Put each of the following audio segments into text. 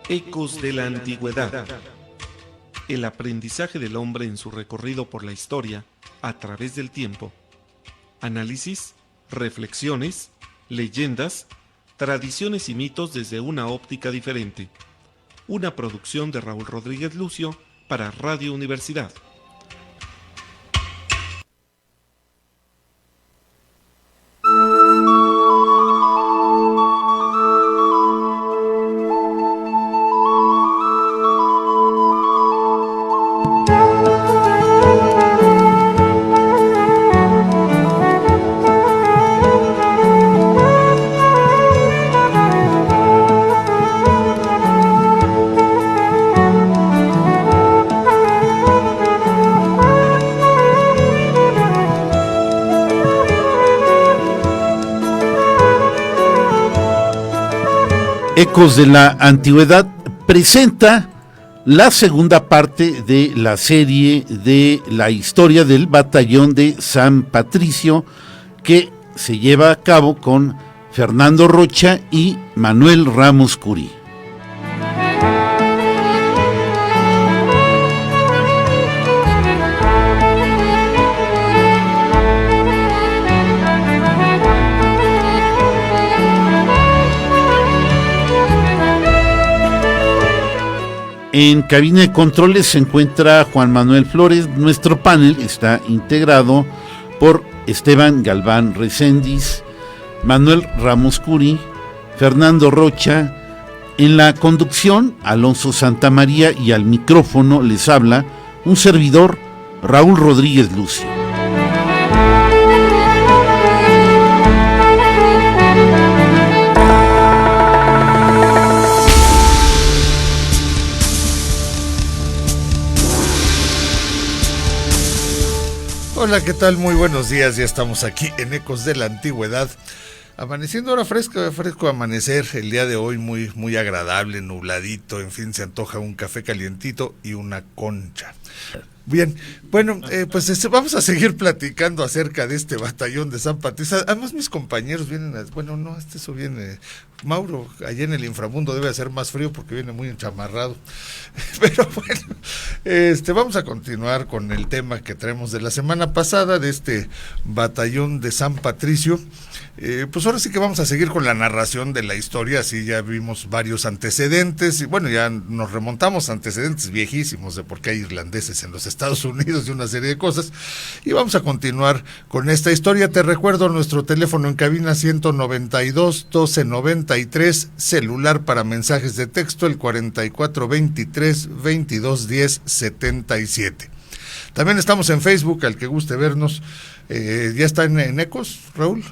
Ecos de la Antigüedad. El aprendizaje del hombre en su recorrido por la historia a través del tiempo. Análisis, reflexiones, leyendas, tradiciones y mitos desde una óptica diferente. Una producción de Raúl Rodríguez Lucio para Radio Universidad. Ecos de la Antigüedad presenta la segunda parte de la serie de la historia del batallón de San Patricio, que se lleva a cabo con Fernando Rocha y Manuel Ramos Curí. En cabina de controles se encuentra Juan Manuel Flores. Nuestro panel está integrado por Esteban Galván Recendis, Manuel Ramos Curí, Fernando Rocha. En la conducción, Alonso Santamaría, y al micrófono les habla un servidor, Raúl Rodríguez Lucio. Hola, ¿qué tal? Muy buenos días, ya estamos aquí en Ecos de la Antigüedad, amaneciendo ahora fresco amanecer, el día de hoy muy agradable, nubladito, en fin, se antoja un café calientito y una concha. Bien, bueno, pues vamos a seguir platicando acerca de este batallón de San Patricio. Además mis compañeros vienen, eso viene, Mauro, allá en el inframundo debe hacer más frío porque viene muy enchamarrado. Pero bueno, vamos a continuar con el tema que traemos de la semana pasada, de este batallón de San Patricio. Pues ahora sí que vamos a seguir con la narración de la historia, así ya vimos varios antecedentes, y bueno, ya nos remontamos a antecedentes viejísimos de por qué hay irlandeses en los Estados Unidos y una serie de cosas, y vamos a continuar con esta historia. Te recuerdo nuestro teléfono en cabina 192-1293, celular para mensajes de texto el 4423-2210-77. También estamos en Facebook, al que guste vernos. ¿Ya está en Ecos, Raúl?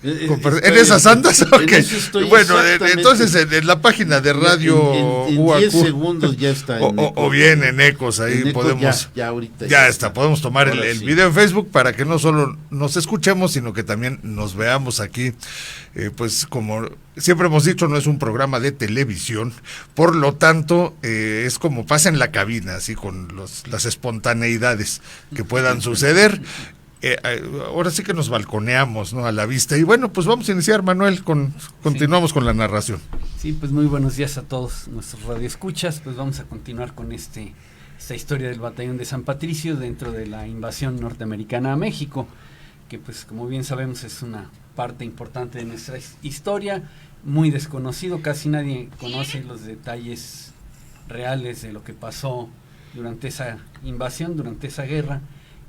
¿En esas andas? Okay. Bueno, entonces en la página de radio en UAQ, 10 segundos ya está o bien en Ecos, ahí en podemos ya está, podemos tomar el video en Facebook para que no solo nos escuchemos, sino que también nos veamos aquí. Pues como siempre hemos dicho, no es un programa de televisión, por lo tanto es como pasa en la cabina, así con las espontaneidades que puedan suceder. Ahora sí que nos balconeamos, ¿no?, a la vista. Y bueno, pues vamos a iniciar, Manuel, continuamos con la narración. Sí, pues muy buenos días a todos nuestros radioescuchas. Pues vamos a continuar con esta historia del batallón de San Patricio dentro de la invasión norteamericana a México, que pues como bien sabemos es una parte importante de nuestra historia, muy desconocido, casi nadie conoce los detalles reales de lo que pasó durante esa invasión, durante esa guerra.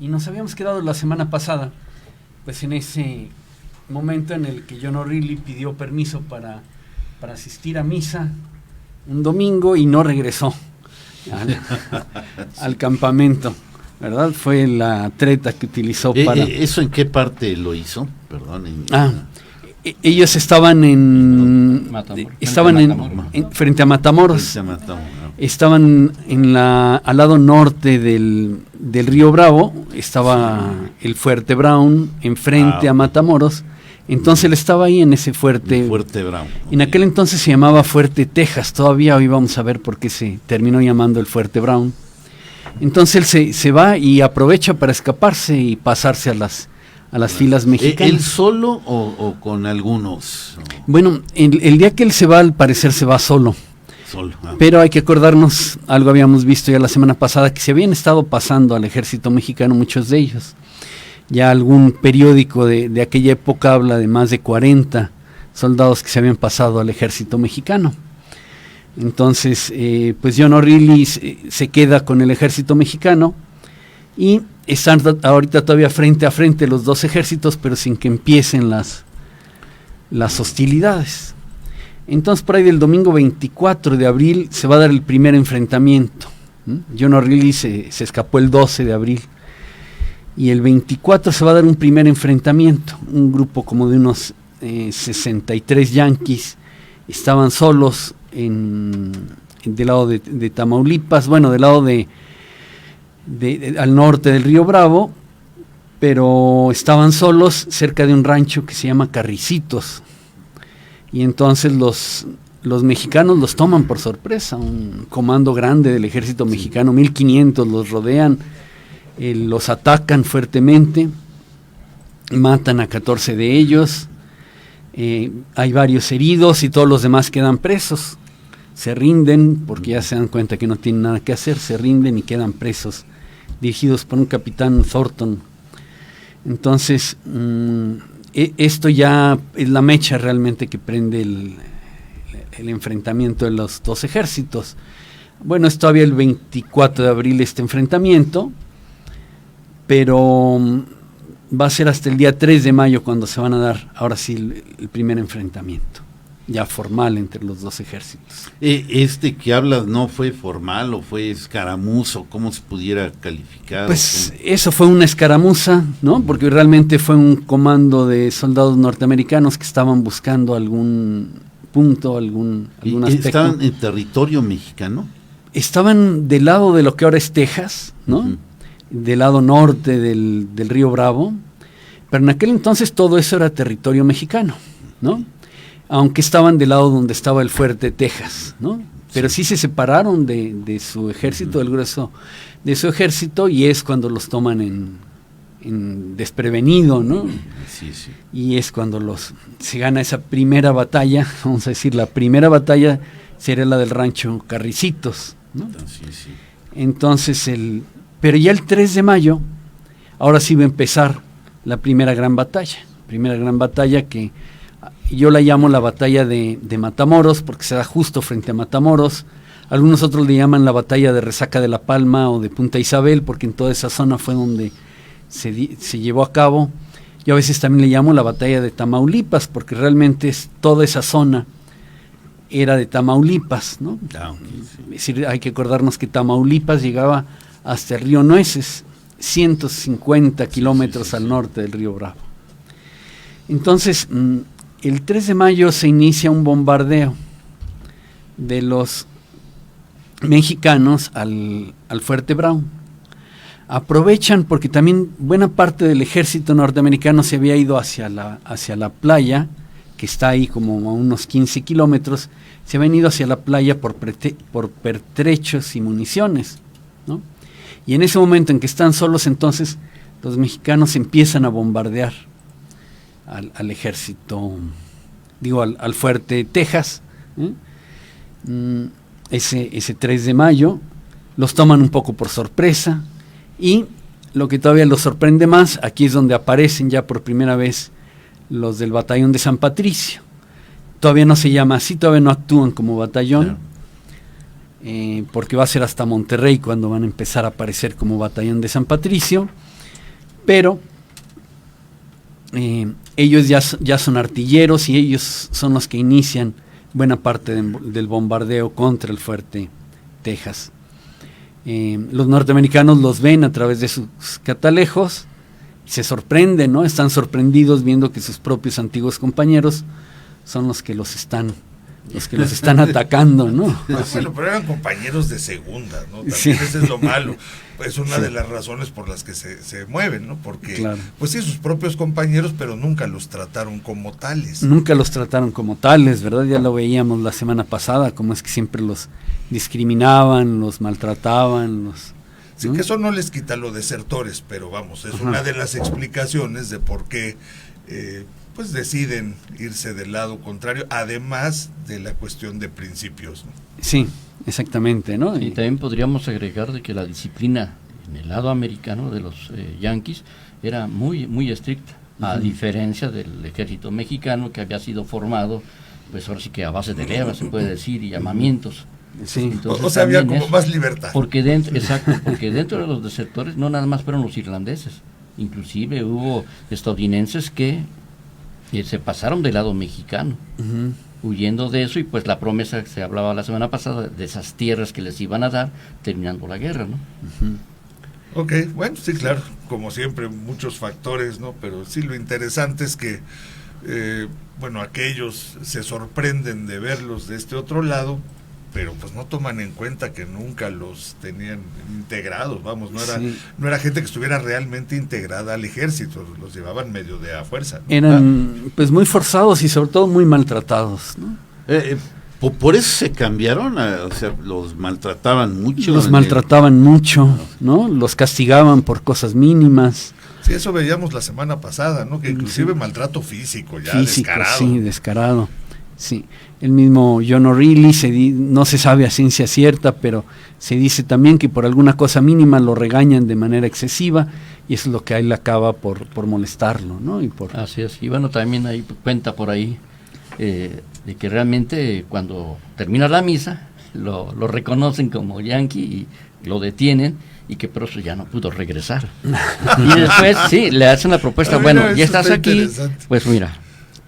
Y nos habíamos quedado la semana pasada, pues en ese momento en el que John O'Reilly pidió permiso para asistir a misa un domingo y no regresó al campamento, ¿verdad? Fue la treta que utilizó para... ¿Eso en qué parte lo hizo? Perdón. Ellos estaban frente a Matamoros. Estaban al lado norte del río Bravo, estaba el Fuerte Brown enfrente a Matamoros. Entonces él estaba ahí en ese fuerte Brown. En aquel entonces se llamaba Fuerte Texas, todavía hoy vamos a ver por qué se terminó llamando el Fuerte Brown. Entonces él se va y aprovecha para escaparse y pasarse a las filas mexicanas. ¿Él solo o con algunos? Bueno, el día que él se va, al parecer se va solo. Solo. Pero hay que acordarnos, algo habíamos visto ya la semana pasada, que se habían estado pasando al ejército mexicano muchos de ellos. Ya algún periódico de aquella época habla de más de 40 soldados que se habían pasado al ejército mexicano. Entonces, pues John O'Reilly se queda con el ejército mexicano y están ahorita todavía frente a frente los dos ejércitos, pero sin que empiecen las hostilidades. Entonces, por ahí del domingo 24 de abril se va a dar el primer enfrentamiento. John O'Reilly se escapó el 12 de abril. Y el 24 se va a dar un primer enfrentamiento. Un grupo como de unos 63 yanquis estaban solos del lado de Tamaulipas, bueno, del lado al norte del río Bravo, pero estaban solos cerca de un rancho que se llama Carricitos. Y entonces los mexicanos los toman por sorpresa, un comando grande del ejército mexicano, 1500, los rodean, los atacan fuertemente, matan a 14 de ellos, hay varios heridos y todos los demás quedan presos, se rinden porque ya se dan cuenta que no tienen nada que hacer, se rinden y quedan presos, dirigidos por un capitán Thornton. Entonces, esto ya es la mecha realmente que prende el enfrentamiento de los dos ejércitos. Bueno, es todavía el 24 de abril este enfrentamiento, pero va a ser hasta el día 3 de mayo cuando se van a dar, ahora sí, el primer enfrentamiento, ya formal entre los dos ejércitos. ¿Este que hablas no fue formal o fue escaramuzo? ¿Cómo se pudiera calificar? Pues eso fue una escaramuza, ¿no? Porque realmente fue un comando de soldados norteamericanos que estaban buscando algún punto, algún aspecto. ¿Estaban en territorio mexicano? Estaban del lado de lo que ahora es Texas, ¿no? Uh-huh. Del lado norte del río Bravo, pero en aquel entonces todo eso era territorio mexicano, ¿no? Aunque estaban del lado donde estaba el fuerte Texas, ¿no? Pero sí se separaron de su ejército, del grueso de su ejército, y es cuando los toman en desprevenido, ¿no? Sí, sí. Y es cuando se gana esa primera batalla, vamos a decir, la primera batalla sería la del rancho Carricitos, ¿no? Sí, sí. Entonces, pero ya el 3 de mayo, ahora sí va a empezar la primera gran batalla que yo la llamo la batalla de Matamoros, porque se da justo frente a Matamoros. Algunos otros le llaman la batalla de Resaca de la Palma o de Punta Isabel, porque en toda esa zona fue donde se llevó a cabo. Yo a veces también le llamo la batalla de Tamaulipas, porque realmente toda esa zona era de Tamaulipas, ¿no? Es decir, hay que acordarnos que Tamaulipas llegaba hasta el río Nueces, 150 kilómetros al norte del río Bravo. Entonces, el 3 de mayo se inicia un bombardeo de los mexicanos al Fuerte Brown. Aprovechan porque también buena parte del ejército norteamericano se había ido hacia la playa, que está ahí como a unos 15 kilómetros, se habían ido hacia la playa por pertrechos y municiones, ¿no? Y en ese momento en que están solos, entonces los mexicanos empiezan a bombardear al ejército, al fuerte Texas, ese 3 de mayo, los toman un poco por sorpresa, y lo que todavía los sorprende más, aquí es donde aparecen ya por primera vez los del batallón de San Patricio. Todavía no se llama así, todavía no actúan como batallón, claro. Porque va a ser hasta Monterrey cuando van a empezar a aparecer como batallón de San Patricio, pero ellos ya son artilleros y ellos son los que inician buena parte del bombardeo contra el fuerte Texas. Los norteamericanos los ven a través de sus catalejos, se sorprenden, ¿no? Están sorprendidos viendo que sus propios antiguos compañeros son los que los están atacando, ¿no? Bueno, pero eran compañeros de segunda, ¿no? También sí. Eso es lo malo. Es una de las razones por las que se mueven, ¿no? Porque, claro, pues sí, sus propios compañeros, pero nunca los trataron como tales. Nunca los trataron como tales, ¿verdad? Ya lo veíamos la semana pasada, como es que siempre los discriminaban, los maltrataban, ¿no? Sí, que eso no les quita lo desertores, pero vamos, es una de las explicaciones de por qué pues deciden irse del lado contrario, además de la cuestión de principios, ¿no? Sí, exactamente, ¿no? Y también podríamos agregar de que la disciplina en el lado americano de los yanquis era muy, muy estricta, a diferencia del ejército mexicano, que había sido formado, pues ahora sí que a base de levas, se puede decir, y llamamientos. Sí. Entonces, O sea, había también como más libertad. porque porque dentro de los desertores no nada más fueron los irlandeses, inclusive hubo estadounidenses que se pasaron del lado mexicano, huyendo de eso, y pues la promesa que se hablaba la semana pasada de esas tierras que les iban a dar terminando la guerra, ¿no? Ok, bueno, sí, claro, como siempre, muchos factores, ¿no? Pero sí, lo interesante es que, bueno, aquellos se sorprenden de verlos de este otro lado, pero pues no toman en cuenta que nunca los tenían integrados, vamos, no era gente que estuviera realmente integrada al ejército, los llevaban medio de a fuerza, ¿no? Eran pues muy forzados y sobre todo muy maltratados, ¿no? Por eso se cambiaron, o sea, los maltrataban mucho. Los maltrataban mucho, ¿no? Los castigaban por cosas mínimas. Sí, eso veíamos la semana pasada, ¿no? Que inclusive maltrato físico, ya descarado. Sí, descarado. Sí, el mismo John O'Reilly, no se sabe a ciencia cierta, pero se dice también que por alguna cosa mínima lo regañan de manera excesiva, y eso es lo que a él acaba por molestarlo, ¿no? Así es, y bueno, también hay cuenta por ahí de que realmente cuando termina la misa lo reconocen como yanqui y lo detienen, y que por eso ya no pudo regresar. Y después sí, le hacen la propuesta, bueno, ya estás aquí, pues mira,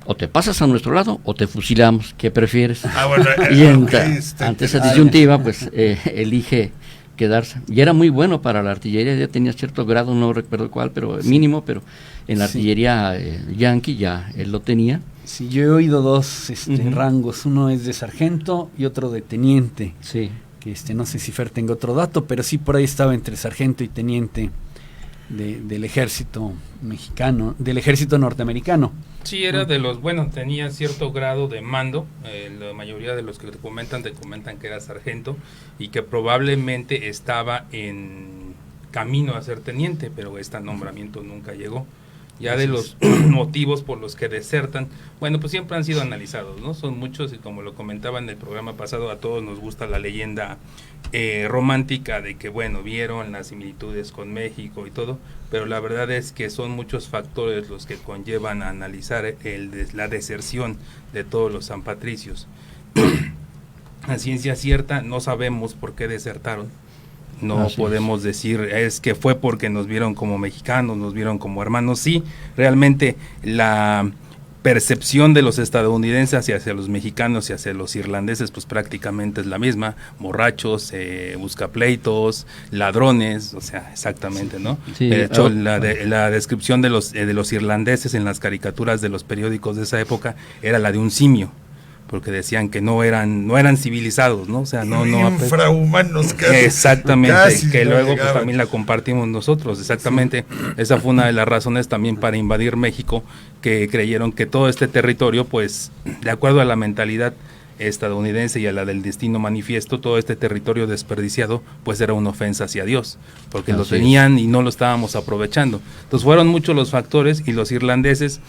o te pasas a nuestro lado o te fusilamos, ¿qué prefieres? Bueno, y ante esa disyuntiva, pues elige quedarse. Y era muy bueno para la artillería, ya tenía cierto grado, no recuerdo cuál, pero mínimo, pero en la artillería yanqui ya él lo tenía. Sí, yo he oído dos rangos, uno es de sargento y otro de teniente. Sí. Que no sé si Fer tenga otro dato, pero sí por ahí estaba entre sargento y teniente del ejército mexicano, del ejército norteamericano. Sí, era de los, bueno, tenía cierto grado de mando, la mayoría de los que te comentan que era sargento y que probablemente estaba en camino a ser teniente, pero este nombramiento nunca llegó. Ya de los motivos por los que desertan, bueno, pues siempre han sido analizados, ¿no? Son muchos, y como lo comentaba en el programa pasado, a todos nos gusta la leyenda romántica de que, bueno, vieron las similitudes con México y todo, pero la verdad es que son muchos factores los que conllevan a analizar la deserción de todos los sanpatricios. A ciencia cierta no sabemos por qué desertaron. No podemos decir es que fue porque nos vieron como mexicanos, nos vieron como hermanos. Sí, realmente la percepción de los estadounidenses hacia los mexicanos y hacia los irlandeses pues prácticamente es la misma: borrachos, buscapleitos, ladrones, o sea, exactamente, ¿no? Sí, de hecho, la descripción de los irlandeses en las caricaturas de los periódicos de esa época era la de un simio, porque decían que no eran civilizados, ¿no? O sea, no infrahumanos casi. Exactamente, casi que luego llegaban. pues también la compartimos nosotros, exactamente. Sí. Esa fue una de las razones también para invadir México, que creyeron que todo este territorio, pues, de acuerdo a la mentalidad estadounidense y a la del destino manifiesto, todo este territorio desperdiciado, pues era una ofensa hacia Dios, porque lo tenían y no lo estábamos aprovechando. Entonces fueron muchos los factores, y los irlandeses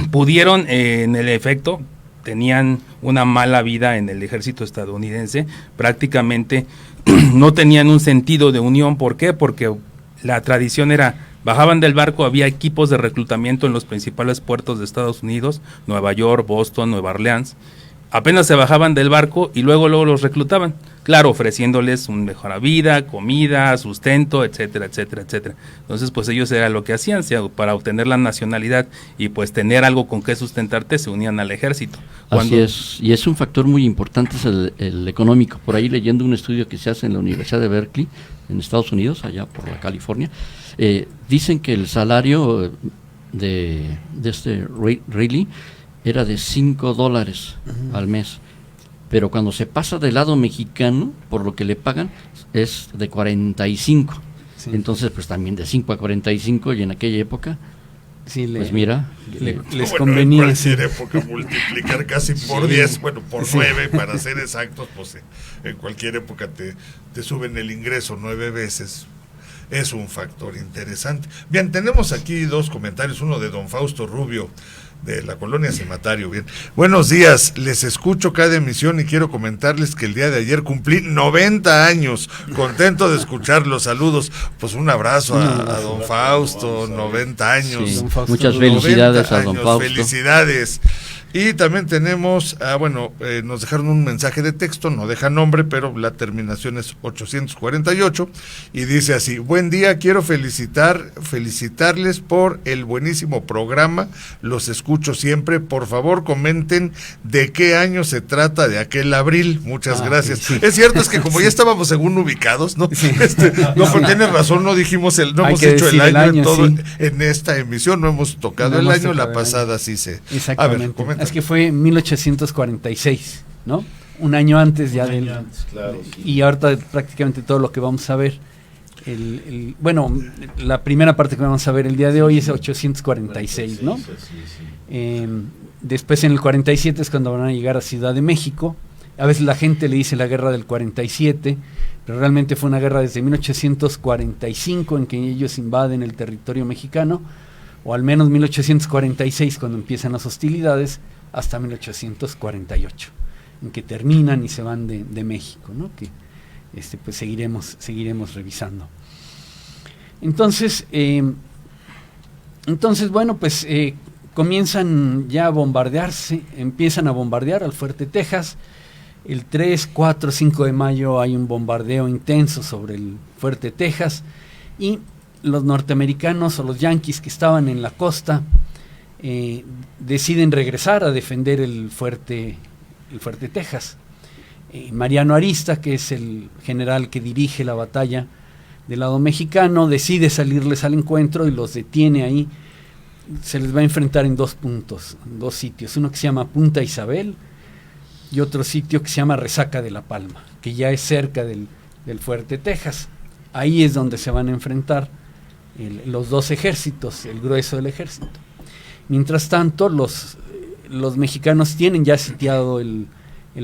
pudieron, en el efecto, tenían una mala vida en el ejército estadounidense, prácticamente no tenían un sentido de unión. ¿Por qué? Porque la tradición era, bajaban del barco, había equipos de reclutamiento en los principales puertos de Estados Unidos, Nueva York, Boston, Nueva Orleans. Apenas se bajaban del barco y luego los reclutaban, claro, ofreciéndoles una mejor vida, comida, sustento, etcétera, etcétera, etcétera. Entonces, pues ellos era lo que hacían, para obtener la nacionalidad y pues tener algo con qué sustentarte, se unían al ejército. Así es, y es un factor muy importante, es el económico. Por ahí, leyendo un estudio que se hace en la Universidad de Berkeley, en Estados Unidos, allá por la California, dicen que el salario de este Reilly era de $5 al mes, pero cuando se pasa del lado mexicano, por lo que le pagan, es de 45. Sí. Entonces, pues también de 5 a 45, y en aquella época, sí, pues mira, les convenía. En cualquier época multiplicar casi por 10, bueno, por 9 para ser exactos, pues en cualquier época te suben el ingreso 9 veces. es un factor interesante. Bien, tenemos aquí dos comentarios, uno de don Fausto Rubio, de la colonia Cimatario. Bien, buenos días, les escucho cada emisión y quiero comentarles que el día de ayer cumplí 90 años, contento de escucharlos, saludos, pues un abrazo a don Fausto, 90 años. Sí, muchas felicidades a don Fausto. Felicidades. Y también tenemos, nos dejaron un mensaje de texto, no deja nombre, pero la terminación es 848, y dice así: buen día, quiero felicitarles por el buenísimo programa, los escucho siempre, por favor comenten de qué año se trata de aquel abril, muchas gracias. Sí. Es cierto, es que como ya estábamos según ubicados, ¿no? Sí. No, pero tienes razón, no dijimos no Hay hemos que dicho el decir año, en todo, sí. en esta emisión, no hemos tocado No el hemos año, la tocado el pasada año. sí se... Exactamente. A ver, coméntame. Es que fue 1846, ¿no? Un año antes ya del... claro, sí. Y ahorita prácticamente todo lo que vamos a ver, bueno, la primera parte que vamos a ver el día de hoy es 846, ¿no? Después en el 47 es cuando van a llegar a Ciudad de México. A veces la gente le dice la guerra del 47, pero realmente fue una guerra desde 1845 en que ellos invaden el territorio mexicano, o al menos 1846 cuando empiezan las hostilidades, hasta 1848, en que terminan y se van de México, ¿no? Que pues seguiremos revisando. Entonces, bueno, pues comienzan ya a bombardearse, empiezan a bombardear al Fuerte Texas. El 3, 4, 5 de mayo hay un bombardeo intenso sobre el Fuerte Texas, y los norteamericanos o los yanquis que estaban en la costa deciden regresar a defender el Fuerte Texas. Mariano Arista, que es el general que dirige la batalla del lado mexicano, decide salirles al encuentro y los detiene ahí. Se les va a enfrentar en dos puntos, en dos sitios, uno que se llama Punta Isabel y otro sitio que se llama Resaca de la Palma, que ya es cerca del Fuerte Texas. Ahí es donde se van a enfrentar los dos ejércitos, el grueso del ejército. Mientras tanto, los mexicanos tienen ya sitiado el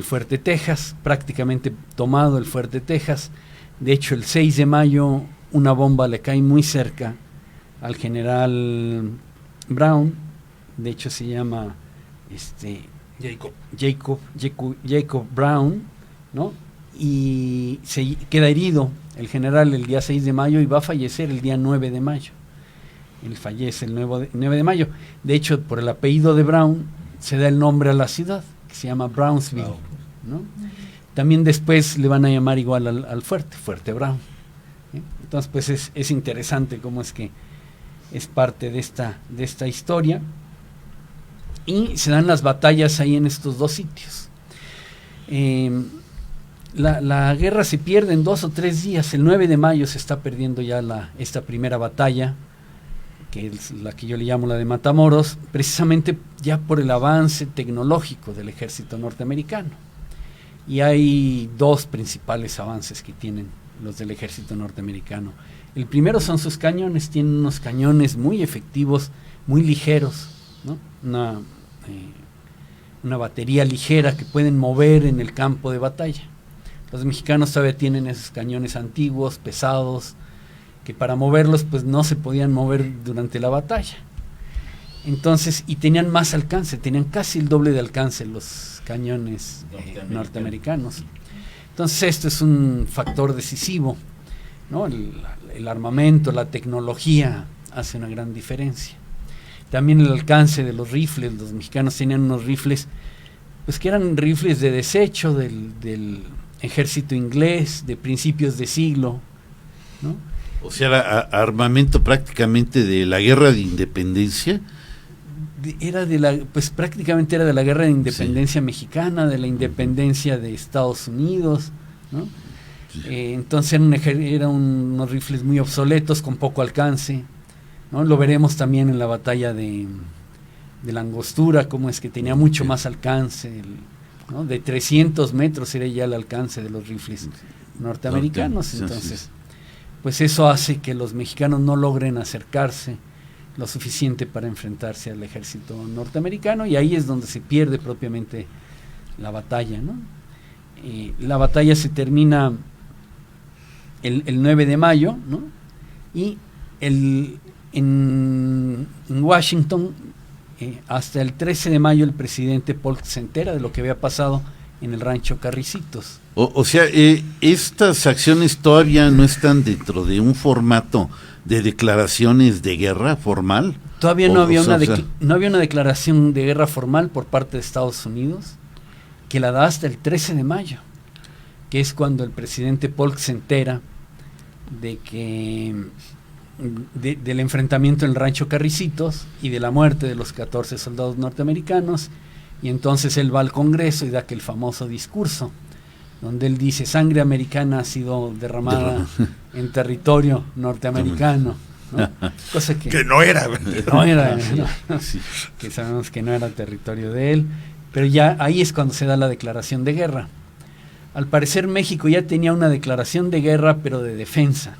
Fuerte Texas, prácticamente tomado el Fuerte Texas. De hecho, el 6 de mayo una bomba le cae muy cerca al general Brown, de hecho se llama Jacob Brown, ¿no? Y se queda herido el general el día 6 de mayo y va a fallecer el día 9 de mayo. Él fallece el 9 de mayo. De hecho, por el apellido de Brown se da el nombre a la ciudad, que se llama Brownsville, ¿no? También después le van a llamar igual al Fuerte Brown. Entonces, pues es interesante cómo es que es parte de esta historia. Y se dan las batallas ahí en estos dos sitios. La guerra se pierde en 2 o 3 días. El 9 de mayo se está perdiendo ya esta primera batalla, que es la que yo le llamo la de Matamoros, precisamente ya por el avance tecnológico del ejército norteamericano. Y hay dos principales avances que tienen los del ejército norteamericano. El primero son sus cañones, tienen unos cañones muy efectivos, muy ligeros, ¿no? Una batería ligera que pueden mover en el campo de batalla. Los mexicanos todavía tienen esos cañones antiguos, pesados, que para moverlos pues no se podían mover durante la batalla. Entonces, y tenían más alcance, tenían casi el doble de alcance los cañones norteamericanos. Entonces esto es un factor decisivo, ¿no? El armamento, la tecnología hace una gran diferencia. También el alcance de los rifles. Los mexicanos tenían unos rifles pues que eran rifles de desecho del ejército inglés de principios de siglo, ¿no? O sea, era armamento prácticamente de la guerra de independencia. Pues prácticamente era de la guerra de independencia mexicana, de la independencia de Estados Unidos, ¿no? Sí. Entonces eran unos rifles muy obsoletos, con poco alcance, ¿no? Lo veremos también en la batalla de la Angostura, cómo es que tenía mucho más alcance, ¿no? De 300 metros era ya el alcance de los rifles norteamericanos. Entonces, pues eso hace que los mexicanos no logren acercarse lo suficiente para enfrentarse al ejército norteamericano, y ahí es donde se pierde propiamente la batalla, ¿no? La batalla se termina el 9 de mayo, ¿no? Y en Washington, hasta el 13 de mayo, el presidente Polk se entera de lo que había pasado en el rancho Carricitos. O sea, estas acciones todavía no están dentro de un formato de declaraciones de guerra formal. Todavía no había una declaración de guerra formal por parte de Estados Unidos, que la da hasta el 13 de mayo, que es cuando el presidente Polk se entera de que del enfrentamiento en el rancho Carricitos y de la muerte de los 14 soldados norteamericanos, y entonces él va al Congreso y da aquel famoso discurso donde él dice: sangre americana ha sido derramada en territorio norteamericano, ¿no? Cosa que no era, ¿no? Sí. Que sabemos que no era territorio de él, pero ya ahí es cuando se da la declaración de guerra. Al parecer México ya tenía una declaración de guerra, pero de defensa.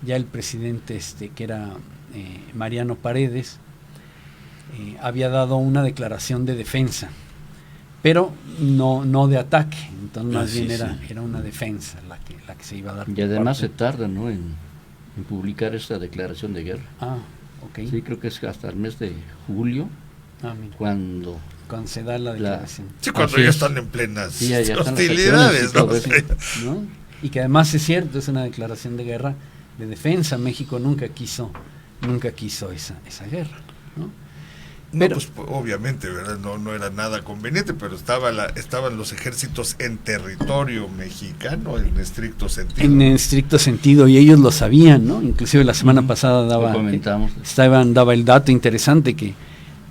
Ya el presidente que era Mariano Paredes había dado una declaración de defensa, pero no de ataque. Entonces más bien era una defensa la que se iba a dar. Y además se tarda, ¿no?, en publicar esta declaración de guerra. Ah, ok. Sí, creo que es hasta el mes de julio, cuando se da la declaración. Sí, cuando ya están en plenas hostilidades, ¿no? Y que además es cierto, es una declaración de guerra de defensa. México nunca quiso esa guerra, ¿no? Pero, pues obviamente, ¿verdad? No era nada conveniente, pero estaban los ejércitos en territorio mexicano en estricto sentido. En estricto sentido, y ellos lo sabían, ¿no? Inclusive la semana pasada daba el dato interesante que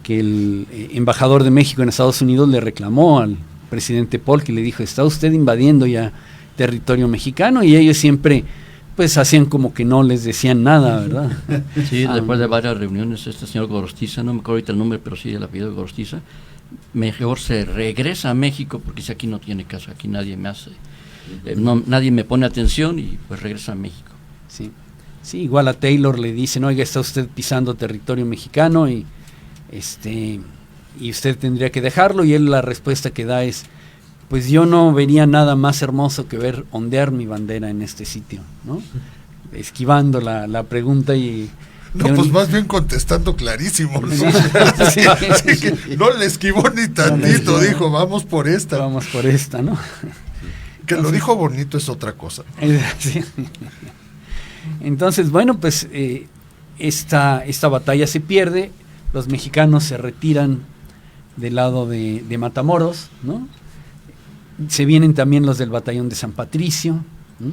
el embajador de México en Estados Unidos le reclamó al presidente Polk y le dijo: está usted invadiendo ya territorio mexicano, y ellos siempre pues hacían como que no les decían nada, ¿verdad? Sí, después de varias reuniones, este señor Gorostiza, no me acuerdo ahorita el nombre, pero sí el apellido de Gorostiza, mejor se regresa a México, porque si aquí no tiene caso, aquí nadie me hace, nadie me pone atención, y pues regresa a México. Sí, igual a Taylor le dicen: oiga, está usted pisando territorio mexicano y usted tendría que dejarlo, y él la respuesta que da es: pues yo no vería nada más hermoso que ver ondear mi bandera en este sitio, ¿no? Esquivando la pregunta y... pues más bien contestando clarísimo, ¿no? Sí. No le esquivó ni tantito, dijo: vamos por esta. Vamos por esta, ¿no? Que lo dijo bonito es otra cosa. Sí. Entonces, bueno, pues esta batalla se pierde, los mexicanos se retiran del lado de Matamoros, ¿no? Se vienen también los del batallón de San Patricio, ¿no?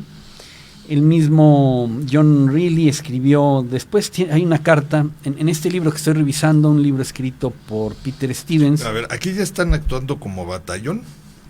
El mismo John Reilly escribió, después hay una carta, en este libro que estoy revisando, un libro escrito por Peter Stevens. A ver, aquí ya están actuando como batallón.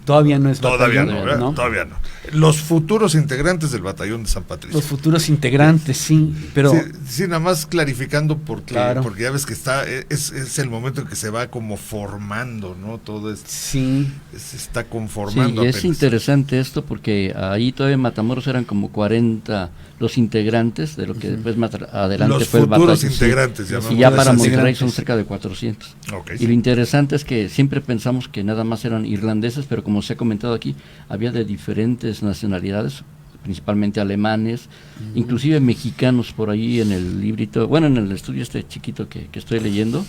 Todavía no es batallón. ¿no? Todavía no. Los futuros integrantes del batallón de San Patricio. Los futuros integrantes, sí, pero... Sí, nada más clarificando porque ya ves que es el momento en que se va como formando, ¿no? Todo esto. Sí. Se está conformando. Sí, es interesante esto porque ahí todavía en Matamoros eran como 40 los integrantes de lo que después más adelante los fue el batallón. Los futuros integrantes. Y ya para Monterrey son cerca de 400. Okay. Y lo interesante es que siempre pensamos que nada más eran irlandeses, pero como se ha comentado aquí, había de diferentes nacionalidades, principalmente alemanes, inclusive mexicanos. Por ahí en el librito, bueno, en el estudio chiquito que estoy leyendo,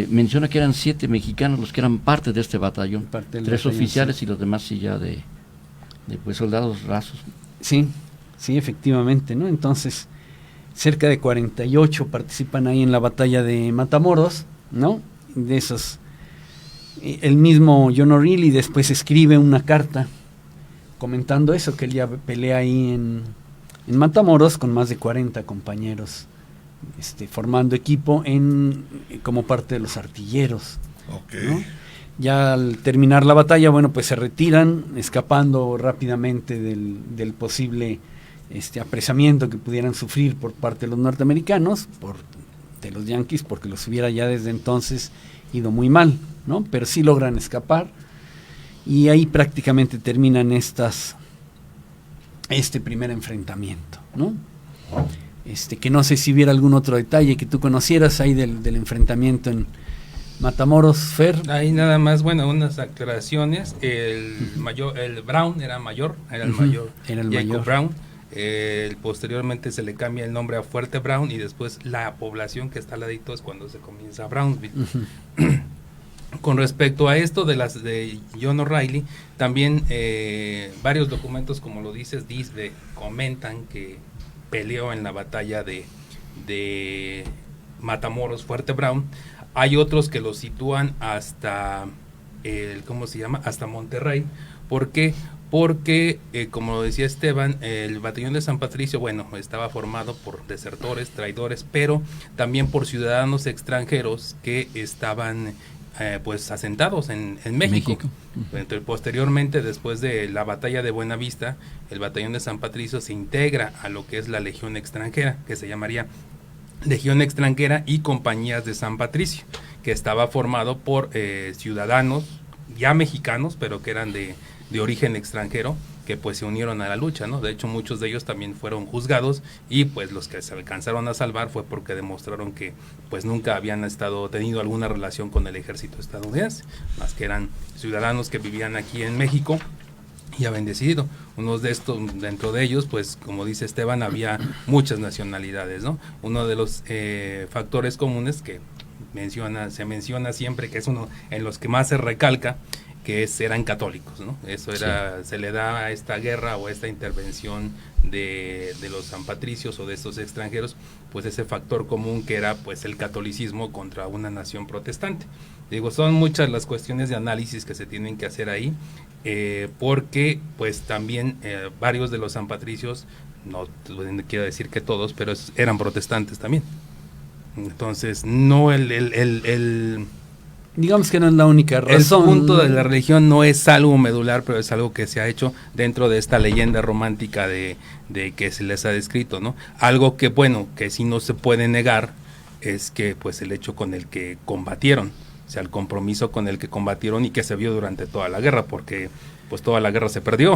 menciona que eran 7 mexicanos los que eran parte de este batallón, 3 oficiales, sí, y los demás sí ya de pues soldados rasos. Sí, efectivamente, ¿no? Entonces, cerca de 48 participan ahí en la batalla de Matamoros, ¿no? De esos, el mismo John O'Reilly después escribe una carta comentando eso, que él ya pelea ahí en Matamoros con más de 40 compañeros, formando equipo como parte de los artilleros. Okay. ¿No? Ya al terminar la batalla, bueno, pues se retiran, escapando rápidamente del posible apresamiento que pudieran sufrir por parte de los norteamericanos, de los yanquis, porque los hubiera ya desde entonces ido muy mal, ¿no? Pero sí logran escapar, y ahí prácticamente terminan este primer enfrentamiento, ¿no? Que no sé si hubiera algún otro detalle que tú conocieras ahí del enfrentamiento en Matamoros, Fer. Ahí nada más, bueno, unas aclaraciones. El Brown era el mayor Era el Jacob mayor. Brown. Posteriormente se le cambia el nombre a Fuerte Brown y después la población que está al ladito es cuando se comienza Brownsville. Con respecto a esto de John O'Reilly, también varios documentos, como lo dices, comentan que peleó en la batalla de Matamoros, Fuerte Brown. Hay otros que lo sitúan hasta hasta Monterrey. ¿Por qué? Porque, como lo decía Esteban, el batallón de San Patricio, estaba formado por desertores, traidores, pero también por ciudadanos extranjeros que estaban asentados en México. Entonces, posteriormente, después de la batalla de Buenavista, el batallón de San Patricio se integra a lo que es la Legión Extranjera, que se llamaría Legión Extranjera y Compañías de San Patricio, que estaba formado por ciudadanos ya mexicanos, pero que eran de origen extranjero, que pues se unieron a la lucha, ¿no? De hecho, muchos de ellos también fueron juzgados y pues los que se alcanzaron a salvar fue porque demostraron que pues nunca habían tenido alguna relación con el ejército estadounidense, más que eran ciudadanos que vivían aquí en México y habían decidido. Unos de estos, dentro de ellos, pues como dice Esteban, había muchas nacionalidades, ¿no? Uno de los factores comunes que se menciona siempre, que es uno en los que más se recalca, que eran católicos, ¿no? Eso era, sí. Se le da a esta guerra o a esta intervención de los San Patricios o de estos extranjeros, pues ese factor común que era pues el catolicismo contra una nación protestante. Digo, son muchas las cuestiones de análisis que se tienen que hacer ahí, porque pues también varios de los San Patricios, no quiero decir que todos, pero eran protestantes también. Entonces, no digamos que no es la única razón. El punto de la religión no es algo medular, pero es algo que se ha hecho dentro de esta leyenda romántica de que se les ha descrito, ¿no? Algo que, que sí no se puede negar es que, pues, el hecho con el que combatieron, o sea, el compromiso con el que combatieron y que se vio durante toda la guerra, porque, pues, toda la guerra se perdió.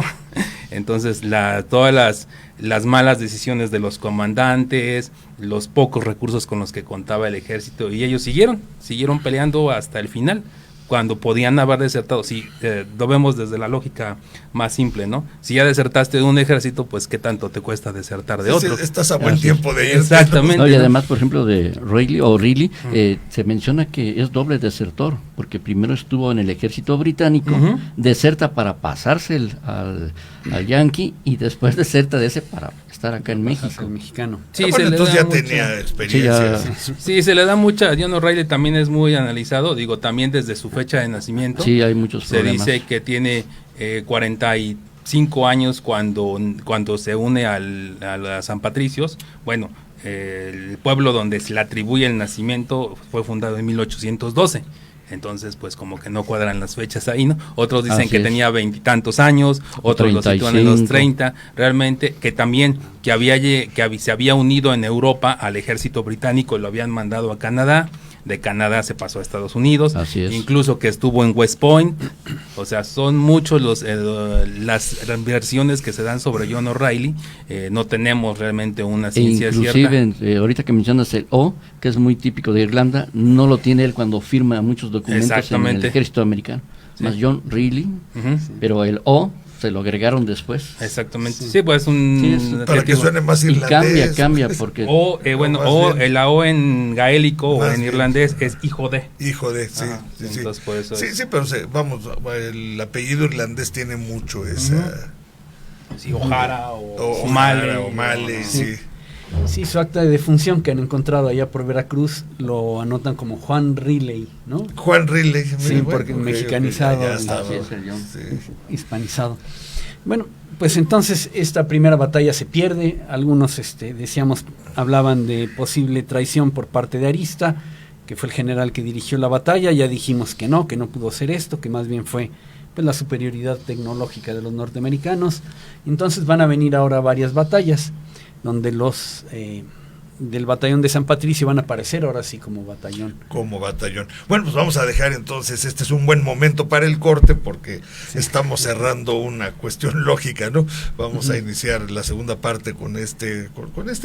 Entonces, todas las malas decisiones de los comandantes, los pocos recursos con los que contaba el ejército, y ellos siguieron peleando hasta el final, cuando podían haber desertado. Si lo vemos desde la lógica más simple, ¿no? Si ya desertaste de un ejército, pues ¿qué tanto te cuesta desertar de otro? Estás a buen tiempo de ir. Exactamente. No, y además, por ejemplo, de O'Reilly, se menciona que es doble desertor, porque primero estuvo en el ejército británico, deserta para pasarse al Yankee, y después deserta de ese para estar acá en México. El mexicano. Sí, entonces ya tenía experiencia. Sí, se le da mucha. John O'Reilly también es muy analizado, digo, también desde su fecha de nacimiento. Sí, hay muchos problemas. Se dice que tiene 45 años cuando se une a San Patricios. Bueno, el pueblo donde se le atribuye el nacimiento fue fundado en 1812. Entonces, pues como que no cuadran las fechas ahí, ¿no? Otros dicen que tenía 20 y tantos años, otros 35. Lo sitúan en los 30. Realmente, que también se había unido en Europa al ejército británico y lo habían mandado a Canadá. De Canadá se pasó a Estados Unidos, incluso que estuvo en West Point. O sea, son muchos las versiones que se dan sobre John O'Reilly. No tenemos realmente una ciencia cierta. Inclusive, ahorita que mencionas el O, que es muy típico de Irlanda, no lo tiene él cuando firma muchos documentos en el ejército americano. Sí. Más John Reilly, pero el O se lo agregaron después. Exactamente. Sí, pues para que suene más irlandés. Y cambia porque la O en gaélico o en irlandés es hijo de. Hijo de, sí. Entonces, por eso pero el apellido irlandés tiene mucho esa. Sí, O'Hara o O'Malley, sí. Sí, su acta de defunción que han encontrado allá por Veracruz lo anotan como Juan Riley, ¿no? Juan Riley. Sí, porque mexicanizado, hispanizado. Bueno, pues entonces esta primera batalla se pierde. Algunos hablaban de posible traición por parte de Arista, que fue el general que dirigió la batalla. Ya dijimos que no pudo ser esto, que más bien fue pues la superioridad tecnológica de los norteamericanos. Entonces van a venir ahora varias batallas donde los del batallón de San Patricio van a aparecer ahora sí como batallón. Como batallón. Bueno, pues vamos a dejar entonces, este es un buen momento para el corte porque estamos cerrando una cuestión lógica, ¿no? Vamos a iniciar la segunda parte con este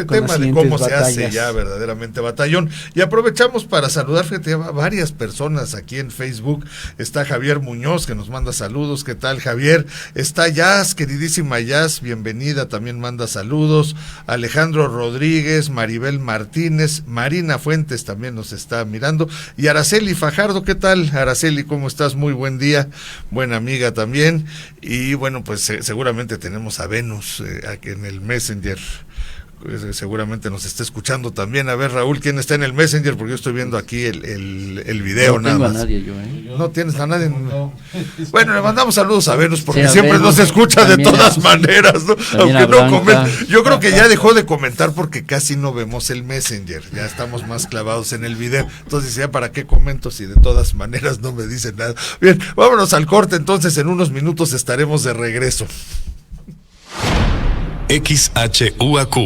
tema de cómo se hace ya verdaderamente batallón. Y aprovechamos para saludar, fíjate, a varias personas aquí en Facebook. Está Javier Muñoz, que nos manda saludos. ¿Qué tal, Javier? Está Jazz, queridísima Jazz, bienvenida, también manda saludos. Alejandro Rodríguez, Maribel Martínez, Marina Fuentes también nos está mirando, y Araceli Fajardo. ¿Qué tal, Araceli? ¿Cómo estás? Muy buen día, buena amiga también. Y bueno, pues seguramente tenemos a Venus aquí en el Messenger. Seguramente nos está escuchando también. A ver, Raúl, ¿quién está en el Messenger? Porque yo estoy viendo aquí el video, no nada más. No tengo a nadie yo, ¿eh? ¿No tienes a nadie? No. Bueno, le mandamos saludos a Venus porque sí, a siempre Venus, nos escucha de todas maneras, ¿no? Aunque no comenta. Yo creo que ya dejó de comentar porque casi no vemos el Messenger. Ya estamos más clavados en el video. Entonces, ya para qué comento si de todas maneras no me dicen nada. Bien, vámonos al corte. Entonces, en unos minutos estaremos de regreso. XHUAQ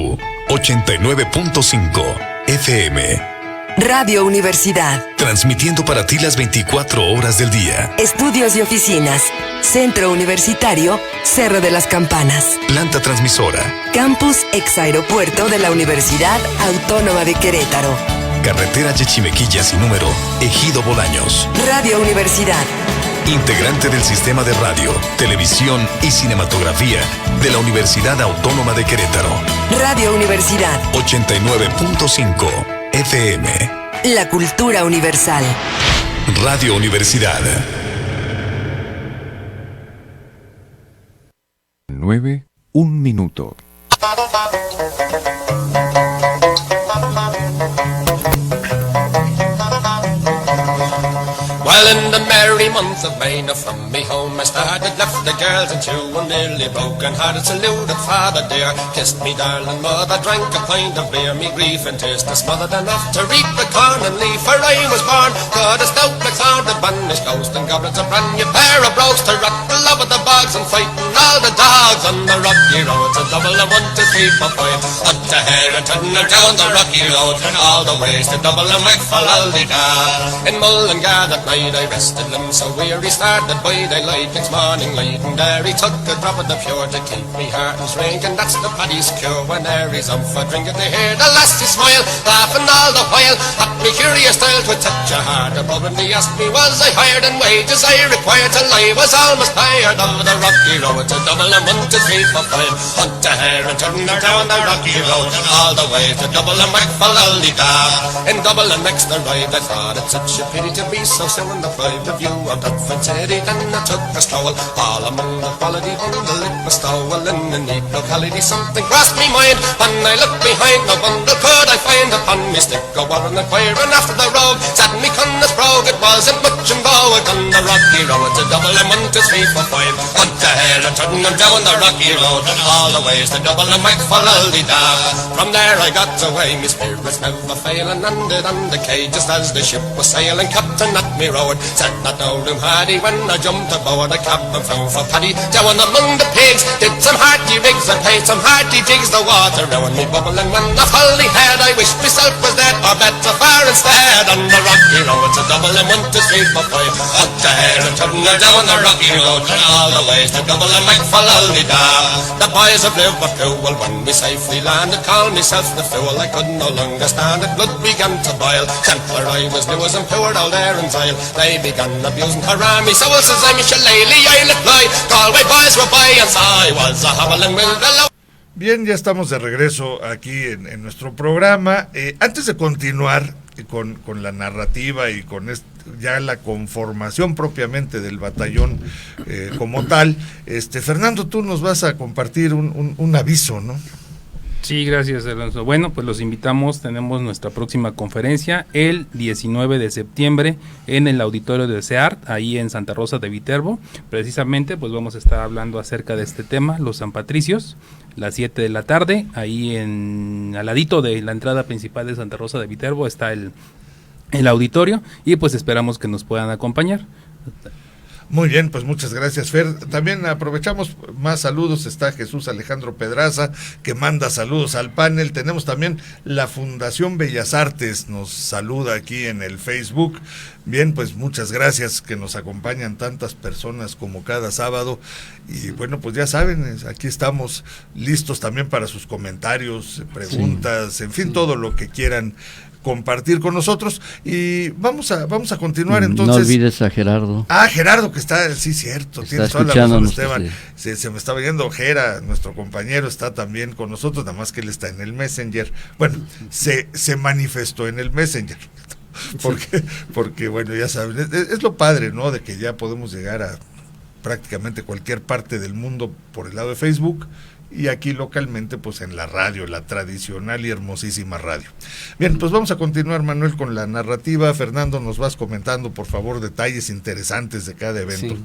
89.5 FM. Radio Universidad. Transmitiendo para ti las 24 horas del día. Estudios y oficinas. Centro Universitario, Cerro de las Campanas. Planta transmisora. Campus Exaeropuerto de la Universidad Autónoma de Querétaro. Carretera Yechimequilla sin número, Ejido Bolaños. Radio Universidad. Integrante del Sistema de Radio, Televisión y Cinematografía de la Universidad Autónoma de Querétaro. Radio Universidad. 89.5 FM. La cultura universal. Radio Universidad. 9, 1 minuto. Well, in the merry month of May, now from me home I started, left the girls and two, and nearly broken hearted, saluted father dear, kissed me darling mother, drank a pint of beer, me grief and tears to smothered enough to reap the corn and leaf, for I was born, God a stout like sound of banished ghost, and goblins a brand new pair of brogues to rock the love of the bogs, and fighting all the dogs on the rocky road, a double and 1, 2, 3, 4, 5, up to Harrington and down the rocky road, and all the ways to double and Wickfall Aldida. In Mullingar that night I rested limbs so weary, started by daylight next morning light, and there he took a drop of the pure to keep me heart and drink, and that's the paddy's cure. When there he's up for drinking, they hear the lassie smile, laughing all the while, at me curious style to touch a heart above, and he asked me was I hired, and wages I required till I was almost tired of the rocky road, to double and 1, 2, 3, 4, 5, hunt to hare and turn her down the rocky road, and all the way to double and Wickfall Aldida. In double and next arrived, I thought it such a pity to be so soon deprived of you of that fancy. Then I took a stroll all among the quality bundle, it was stowel in a neat locality. Something crossed me mind when I looked behind, no bundle could I find upon me stick. Go on inquiring after the rogue, sat me cunna's brogue, it wasn't much in vogue on the rocky road, to double and 1, 2, 3, 4, 5, hunt the hare and turn them down the rocky road, and all the ways to double and Wickfall Aldida. From there I got away, me spirits never failing, landed on the quay just as the ship was sailing. Captain at me road, said not no room hardy, when I jumped aboard I capped and flew for paddy. Down among the pigs, did some hearty rigs and played some hearty jigs, the water round me bubbling when I fully had, I wished myself was dead or better far instead. On the rocky road, to double and 1, 2, 3, 4, 5, up the hare and turn her down the rocky road, and all the ways to double and Wickfall Aldida. The boys of Liverpool, when we safely landed, called myself the fool, I could no longer stand it, blood began to boil, temper I was new as and poor old Aaron's Isle, they began abusing her army, so says I'm a shillelagh, I'll apply, Galway boys were by, and so I was a hobbling with the low. Bien, ya estamos de regreso aquí en nuestro programa. Antes de continuar con la narrativa y con ya la conformación propiamente del batallón como tal, Fernando, tú nos vas a compartir un aviso, ¿no? Sí, gracias, Alonso. Bueno, pues los invitamos, tenemos nuestra próxima conferencia el 19 de septiembre en el auditorio de SEART, ahí en Santa Rosa de Viterbo. Precisamente, pues vamos a estar hablando acerca de este tema, los San Patricios, las 7 de la tarde, ahí al ladito de la entrada principal de Santa Rosa de Viterbo está el auditorio, y pues esperamos que nos puedan acompañar. Muy bien, pues muchas gracias, Fer. También aprovechamos más saludos. Está Jesús Alejandro Pedraza, que manda saludos al panel. Tenemos también la Fundación Bellas Artes, nos saluda aquí en el Facebook. Bien, pues muchas gracias, que nos acompañan tantas personas como cada sábado. Y bueno, pues ya saben, aquí estamos listos también para sus comentarios, preguntas, en fin, todo lo que quieran compartir con nosotros. Y vamos a continuar entonces. No olvides a Gerardo. Gerardo, que está, sí, cierto, tienes toda la razón, Esteban. Se me estaba viendo, Gera, nuestro compañero, está también con nosotros, nada más que él está en el Messenger. Bueno, se manifestó en el Messenger. Porque bueno, ya saben, es lo padre, ¿no? De que ya podemos llegar a prácticamente cualquier parte del mundo por el lado de Facebook, y aquí localmente pues en la radio, la tradicional y hermosísima radio. Bien, pues vamos a continuar, Manuel, con la narrativa. Fernando, nos vas comentando por favor detalles interesantes de cada evento. Sí.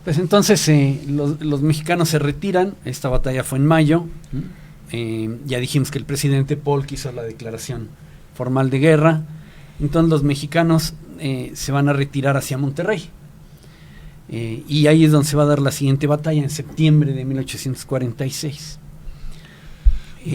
Pues entonces los mexicanos se retiran. Esta batalla fue en mayo. Ya dijimos que el presidente Polk hizo la declaración formal de guerra. Entonces los mexicanos se van a retirar hacia Monterrey. Y ahí es donde se va a dar la siguiente batalla, en septiembre de 1846.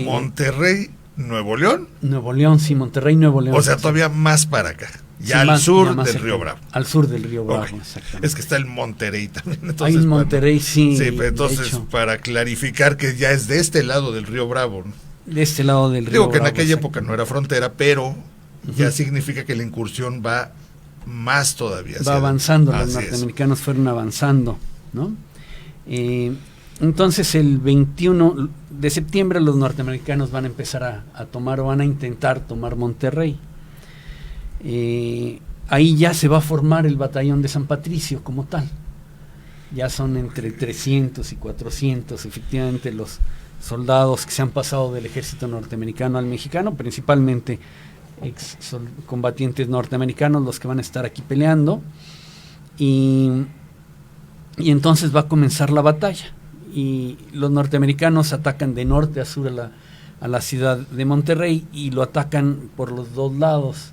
Monterrey, Nuevo León. Nuevo León, sí, Monterrey, Nuevo León. O sea, todavía más para acá, ya sí, al sur del Río Bravo. Al sur del Río Bravo, okay. Exactamente. Es que está el Monterrey también. Entonces, hay en Monterrey, sí. Sí, pero entonces para clarificar que ya es de este lado del Río Bravo, ¿no? De este lado del Río Bravo. Digo que en Bravo, aquella época no era frontera, pero ya significa que la incursión va más todavía. Va avanzando, los norteamericanos fueron avanzando, ¿no? Entonces el 21 de septiembre los norteamericanos van a empezar a tomar, o van a intentar tomar Monterrey. Ahí ya se va a formar el batallón de San Patricio como tal. Ya son entre 300 y 400 efectivamente los soldados que se han pasado del ejército norteamericano al mexicano, principalmente combatientes norteamericanos los que van a estar aquí peleando, y entonces va a comenzar la batalla, y los norteamericanos atacan de norte a sur a la ciudad de Monterrey, y lo atacan por los dos lados.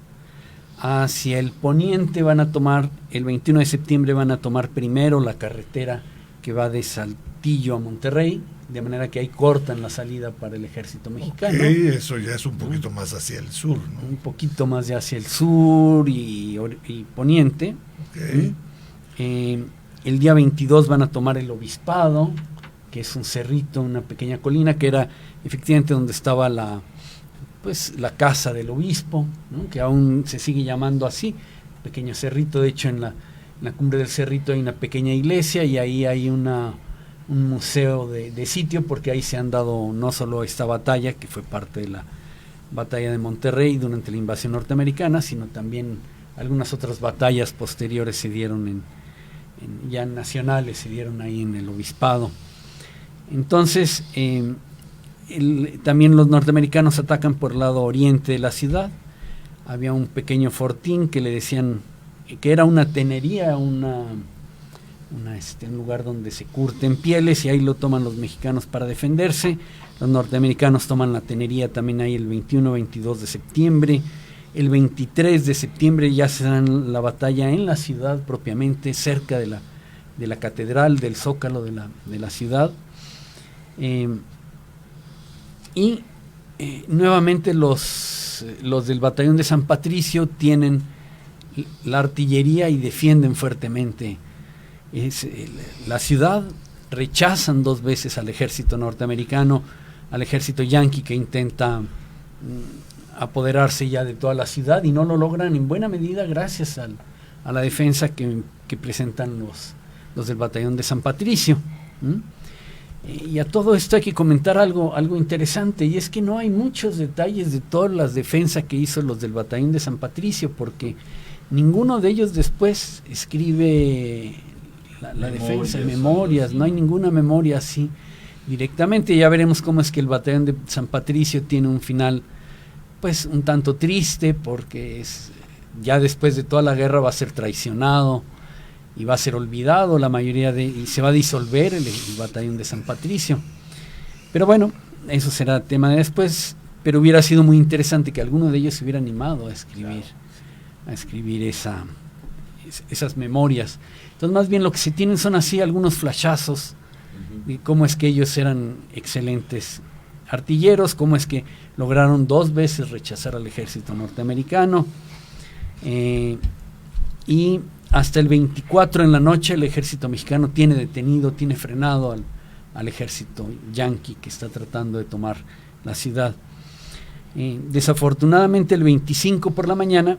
Hacia el poniente van a tomar, el 21 de septiembre van a tomar primero la carretera que va de Saltillo a Monterrey, de manera que ahí cortan la salida para el ejército mexicano. Okay, eso ya es un poquito más hacia el sur, ¿no? Un poquito más de hacia el sur y poniente. Okay. El día 22 van a tomar el Obispado, que es un cerrito, una pequeña colina, que era efectivamente donde estaba la casa del obispo, ¿no? Que aún se sigue llamando así, pequeño cerrito. De hecho, en la cumbre del cerrito hay una pequeña iglesia, y ahí hay un museo de sitio, porque ahí se han dado no solo esta batalla, que fue parte de la batalla de Monterrey durante la invasión norteamericana, sino también algunas otras batallas posteriores se dieron ya nacionales, se dieron ahí en el Obispado. Entonces, también los norteamericanos atacan por el lado oriente de la ciudad. Había un pequeño fortín que le decían que era una tenería, un lugar donde se curten pieles, y ahí lo toman los mexicanos para defenderse. Los norteamericanos toman la tenería también ahí el 21-22 de septiembre. El 23 de septiembre ya se dan la batalla en la ciudad propiamente, cerca de la catedral, del zócalo de la ciudad. Nuevamente los del batallón de San Patricio tienen la artillería y defienden fuertemente la ciudad. Rechazan 2 veces al ejército norteamericano, al ejército yanqui, que intenta apoderarse ya de toda la ciudad, y no lo logran en buena medida gracias a la defensa que presentan los del batallón de San Patricio. Y a todo esto hay que comentar algo interesante, y es que no hay muchos detalles de todas las defensas que hizo los del batallón de San Patricio, porque ninguno de ellos después escribe la defensa, memorias, no hay ninguna memoria así directamente. Ya veremos cómo es que el batallón de San Patricio tiene un final pues un tanto triste, porque ya después de toda la guerra va a ser traicionado y va a ser olvidado y se va a disolver el batallón de San Patricio. Pero bueno, eso será tema de después, pero hubiera sido muy interesante que alguno de ellos se hubiera animado a escribir esas memorias. Entonces más bien lo que se tienen son así algunos flashazos de cómo es que ellos eran excelentes artilleros, cómo es que lograron 2 veces rechazar al ejército norteamericano, y hasta el 24 en la noche el ejército mexicano tiene frenado al ejército yanqui que está tratando de tomar la ciudad. Desafortunadamente el 25 por la mañana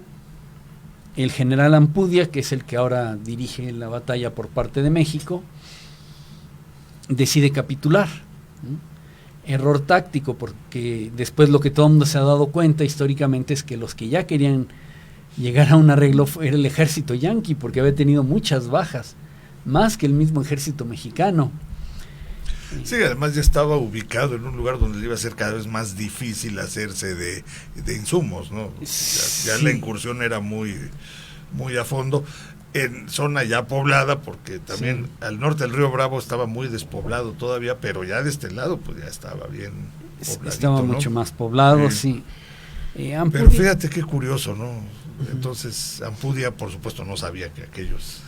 el general Ampudia, que es el que ahora dirige la batalla por parte de México, decide capitular. Error táctico, porque después lo que todo el mundo se ha dado cuenta históricamente es que los que ya querían llegar a un arreglo era el ejército yanqui, porque había tenido muchas bajas, más que el mismo ejército mexicano. Sí, además ya estaba ubicado en un lugar donde le iba a ser cada vez más difícil hacerse de insumos, ¿no? Ya Sí. la incursión era muy a fondo, en zona ya poblada, porque también al norte del río Bravo estaba muy despoblado todavía, pero ya de este lado pues ya estaba bien pobladito, Estaba ¿no? mucho más poblado, sí. Pero fíjate qué curioso, ¿no? Entonces Ampudia por supuesto no sabía que aquellos...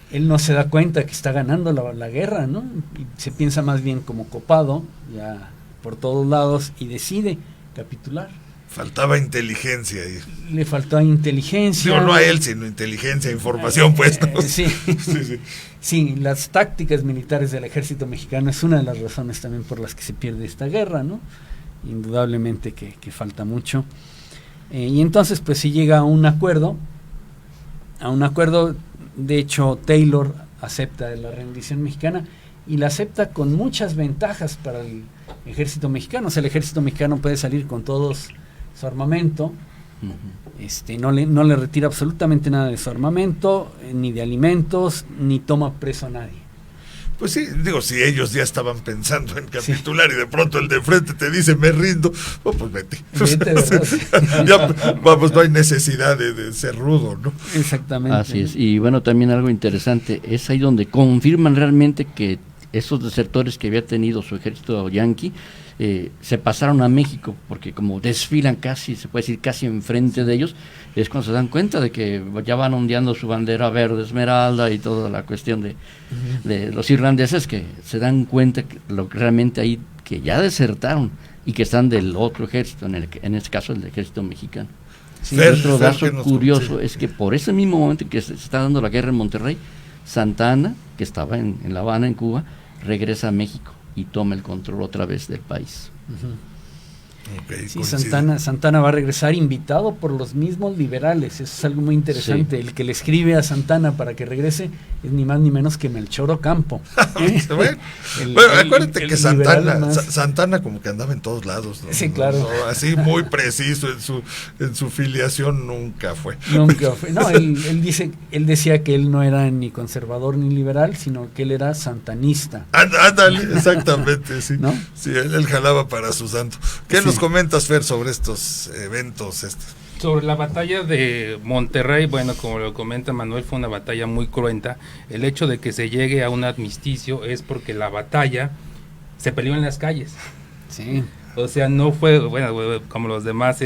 Él no se da cuenta que está ganando la guerra, ¿no? Y se piensa más bien como copado, ya por todos lados, y decide capitular. Faltaba inteligencia ahí. Le faltó inteligencia. Digo, no a él, sino inteligencia, información, pues, ¿no? Sí. Sí. Sí, las tácticas militares del ejército mexicano es una de las razones también por las que se pierde esta guerra, ¿no? Indudablemente que falta mucho. Y entonces pues se llega a un acuerdo, de hecho Taylor acepta la rendición mexicana y la acepta con muchas ventajas para el ejército mexicano. O sea, el ejército mexicano puede salir con todos su armamento, no le retira absolutamente nada de su armamento, ni de alimentos, ni toma preso a nadie. Pues sí, digo, si ellos ya estaban pensando en capitular y de pronto el de frente te dice me rindo, pues vete. Ya, vamos, no hay necesidad de ser rudo, ¿no? Exactamente. Así es, y bueno, también algo interesante, es ahí donde confirman realmente que esos desertores que había tenido su ejército yanqui se pasaron a México, porque como desfilan casi, se puede decir casi enfrente de ellos, es cuando se dan cuenta de que ya van ondeando su bandera verde esmeralda y toda la cuestión de los irlandeses, que se dan cuenta que realmente ahí que ya desertaron y que están del otro ejército, en este caso el ejército mexicano. Sí. Otro dato curioso es que por ese mismo momento en que se está dando la guerra en Monterrey, Santa Anna, que estaba en La Habana, en Cuba, regresa a México y toma el control otra vez del país. Okay, sí, Santana va a regresar invitado por los mismos liberales. Eso es algo muy interesante. Sí. El que le escribe a Santana para que regrese es ni más ni menos que Melchor Ocampo. Bueno, acuérdate que Santana como que andaba en todos lados, ¿no? Sí, claro. No, así muy preciso en su filiación nunca fue. Nunca fue. No, él decía que él no era ni conservador ni liberal, sino que él era santanista. Ándale, exactamente, sí. ¿No? Sí, él jalaba para su santo. ¿Qué nos comentas, Fer, sobre estos eventos? Sobre la batalla de Monterrey, bueno, como lo comenta Manuel, fue una batalla muy cruenta. El hecho de que se llegue a un armisticio es porque la batalla se peleó en las calles. Sí. O sea, no fue, bueno, como los demás,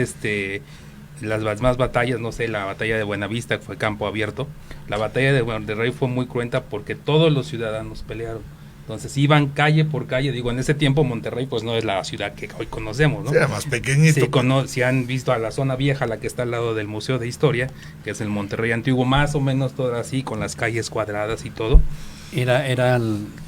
las demás batallas, no sé, la batalla de Buenavista fue campo abierto. La batalla de Monterrey fue muy cruenta porque todos los ciudadanos pelearon. Entonces iban calle por calle, digo, en ese tiempo Monterrey pues no es la ciudad que hoy conocemos, ¿no? Era más pequeñito. Si han visto a la zona vieja, la que está al lado del Museo de Historia, que es el Monterrey antiguo, más o menos todo así, con las calles cuadradas y todo.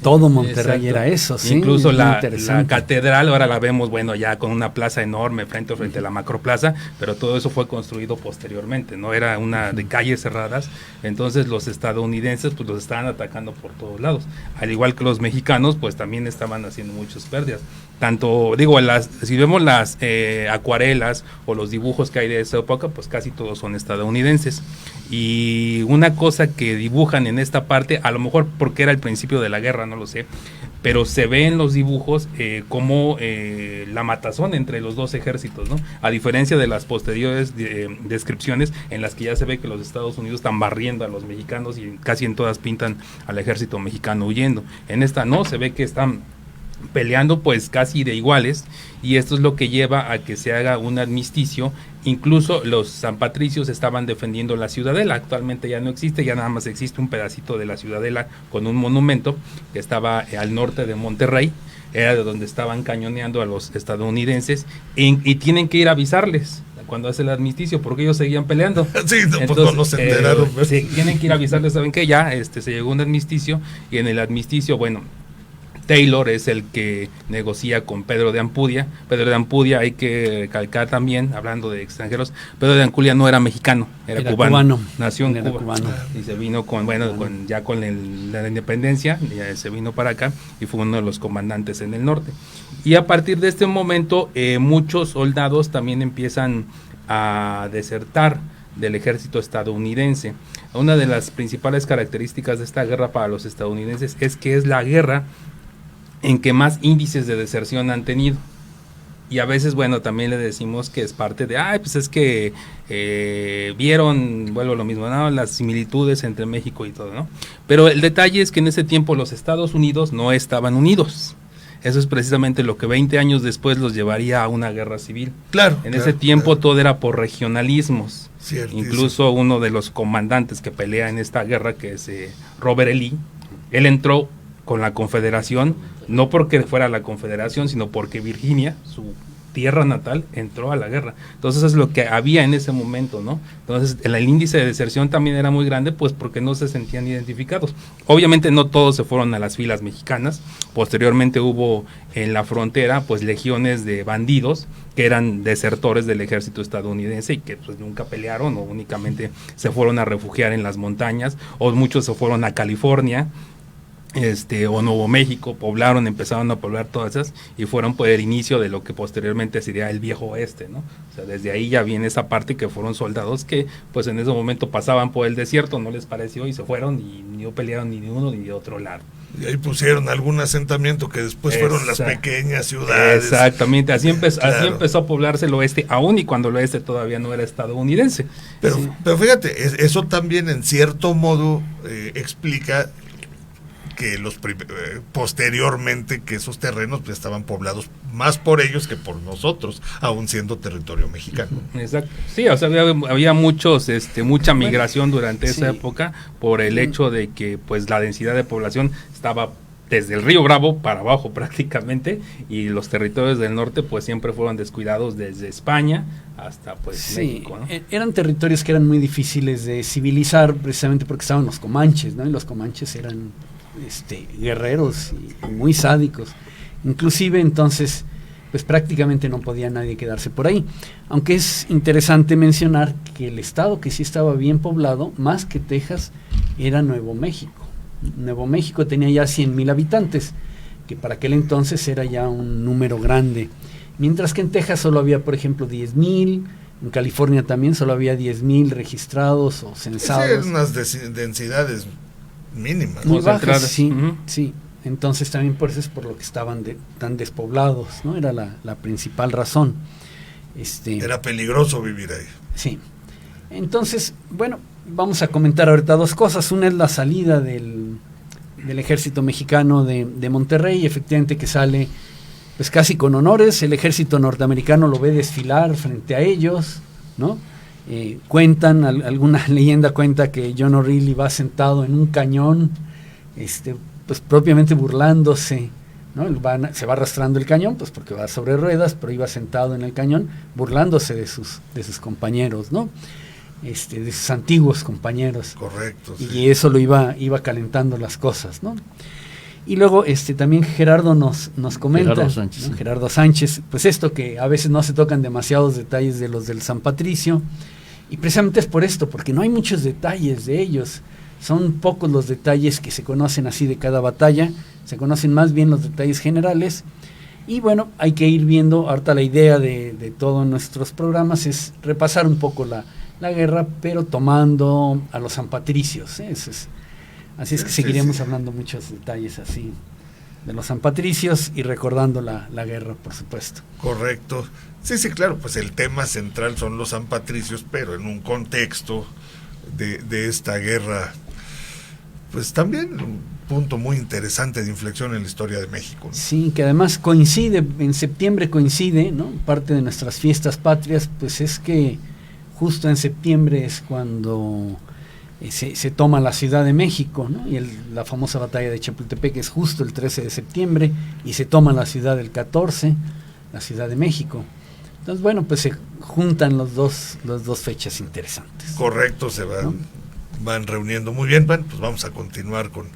Todo Monterrey. Exacto. Era eso, sí. Incluso la catedral ahora la vemos, bueno, ya con una plaza enorme frente a la macroplaza, pero todo eso fue construido posteriormente, no era una de calles cerradas. Entonces los estadounidenses pues los estaban atacando por todos lados, al igual que los mexicanos pues también estaban haciendo muchas pérdidas. Tanto, digo, si vemos las acuarelas o los dibujos que hay de esa época, pues casi todos son estadounidenses. Y una cosa que dibujan en esta parte, a lo mejor porque era el principio de la guerra, no lo sé, pero se ve en los dibujos como la matazón entre los dos ejércitos, ¿no? A diferencia de las posteriores descripciones en las que ya se ve que los Estados Unidos están barriendo a los mexicanos y casi en todas pintan al ejército mexicano huyendo. En esta no, se ve que están peleando pues casi de iguales, y esto es lo que lleva a que se haga un armisticio. Incluso los San Patricios estaban defendiendo la ciudadela, actualmente ya no existe, ya nada más existe un pedacito de la ciudadela con un monumento que estaba al norte de Monterrey, era de donde estaban cañoneando a los estadounidenses, y tienen que ir a avisarles cuando hace el armisticio, porque ellos seguían peleando. Sí, no, entonces, pues no se enteraron. sí, tienen que ir a avisarles, ¿saben qué? Ya se llegó un armisticio, y en el armisticio, bueno, Taylor es el que negocia con Pedro de Ampudia. Pedro de Ampudia, hay que recalcar también, hablando de extranjeros, Pedro de Ampudia no era mexicano, era cubano. Nació en Cuba. Cubano. Y se vino con la independencia, ya se vino para acá y fue uno de los comandantes en el norte. Y a partir de este momento, muchos soldados también empiezan a desertar del ejército estadounidense. Una de las principales características de esta guerra para los estadounidenses es que es la guerra en que más índices de deserción han tenido. Y a veces, bueno, también le decimos que es parte de, pues es que vieron, vuelvo a lo mismo, ¿no? Las similitudes entre México y todo, ¿no? Pero el detalle es que en ese tiempo los Estados Unidos no estaban unidos. Eso es precisamente lo que 20 años después los llevaría a una guerra civil. Claro. En ese tiempo todo era por regionalismos. Ciertísimo. Incluso uno de los comandantes que pelea en esta guerra, que es Robert E. Lee, él entró con la Confederación, no porque fuera la Confederación, sino porque Virginia, su tierra natal, entró a la guerra. Entonces es lo que había en ese momento, ¿no? Entonces el índice de deserción también era muy grande, pues porque no se sentían identificados. Obviamente no todos se fueron a las filas mexicanas. Posteriormente hubo en la frontera pues legiones de bandidos que eran desertores del ejército estadounidense y que pues nunca pelearon, o únicamente se fueron a refugiar en las montañas, o muchos se fueron a California, o Nuevo México, empezaron a poblar todas esas, y fueron por el inicio de lo que posteriormente sería el viejo oeste, ¿no? O sea, desde ahí ya viene esa parte, que fueron soldados que pues en ese momento pasaban por el desierto, no les pareció y se fueron, y no pelearon ni de uno ni de otro lado. Y ahí pusieron algún asentamiento que después fueron las pequeñas ciudades. Exactamente, así empezó a poblarse el oeste, aún y cuando el oeste todavía no era estadounidense. Pero fíjate, eso también en cierto modo explica que posteriormente que esos terrenos pues estaban poblados más por ellos que por nosotros, aún siendo territorio mexicano. Exacto. Sí, o sea, había mucha migración durante esa época, por el hecho de que pues la densidad de población estaba desde el río Bravo para abajo prácticamente, y los territorios del norte pues siempre fueron descuidados desde España hasta pues México, ¿no? Eran territorios que eran muy difíciles de civilizar, precisamente porque estaban los comanches, ¿no? Y los comanches eran guerreros y muy sádicos. Inclusive entonces pues prácticamente no podía nadie quedarse por ahí, aunque es interesante mencionar que el estado que sí estaba bien poblado, más que Texas, era Nuevo México. Nuevo México tenía ya 100,000 habitantes, que para aquel entonces era ya un número grande, mientras que en Texas solo había, por ejemplo, 10,000, en California también solo había 10,000 registrados o censados. Eran unas densidades mínimas, muy bajas, sí, sí. Entonces también por eso es por lo que estaban tan despoblados, ¿no? Era la principal razón. Era peligroso vivir ahí. Sí. Entonces, bueno, vamos a comentar ahorita dos cosas. Una es la salida del ejército mexicano de Monterrey, efectivamente, que sale pues casi con honores. El ejército norteamericano lo ve desfilar frente a ellos, ¿no? Cuentan, alguna leyenda cuenta que John O'Reilly va sentado en un cañón, pues propiamente burlándose, ¿no? Se va arrastrando el cañón, pues porque va sobre ruedas, pero iba sentado en el cañón burlándose de sus compañeros, ¿no? De sus antiguos compañeros. Correcto. Y sí. eso lo iba calentando las cosas, ¿no? Y luego también Gerardo nos comenta, Gerardo Sánchez, ¿no? Gerardo Sánchez, pues esto que a veces no se tocan demasiados detalles de los del San Patricio, y precisamente es por esto, porque no hay muchos detalles de ellos, son pocos los detalles que se conocen así de cada batalla, se conocen más bien los detalles generales, y bueno, hay que ir viendo, ahorita la idea de todos nuestros programas es repasar un poco la guerra, pero tomando a los San Patricios, así es que seguiremos hablando muchos detalles así de los San Patricios y recordando la guerra, por supuesto. Correcto. Sí, claro, pues el tema central son los San Patricios, pero en un contexto de esta guerra, pues también punto muy interesante de inflexión en la historia de México, ¿no? Sí, que además coincide, en septiembre coincide, ¿no? Parte de nuestras fiestas patrias, pues es que justo en septiembre es cuando se toma la Ciudad de México, ¿no? Y la famosa batalla de Chapultepec es justo el 13 de septiembre y se toma la ciudad el 14, la Ciudad de México. Entonces, bueno, pues se juntan las dos fechas interesantes. Correcto, se van reuniendo muy bien. Bueno, pues vamos a continuar con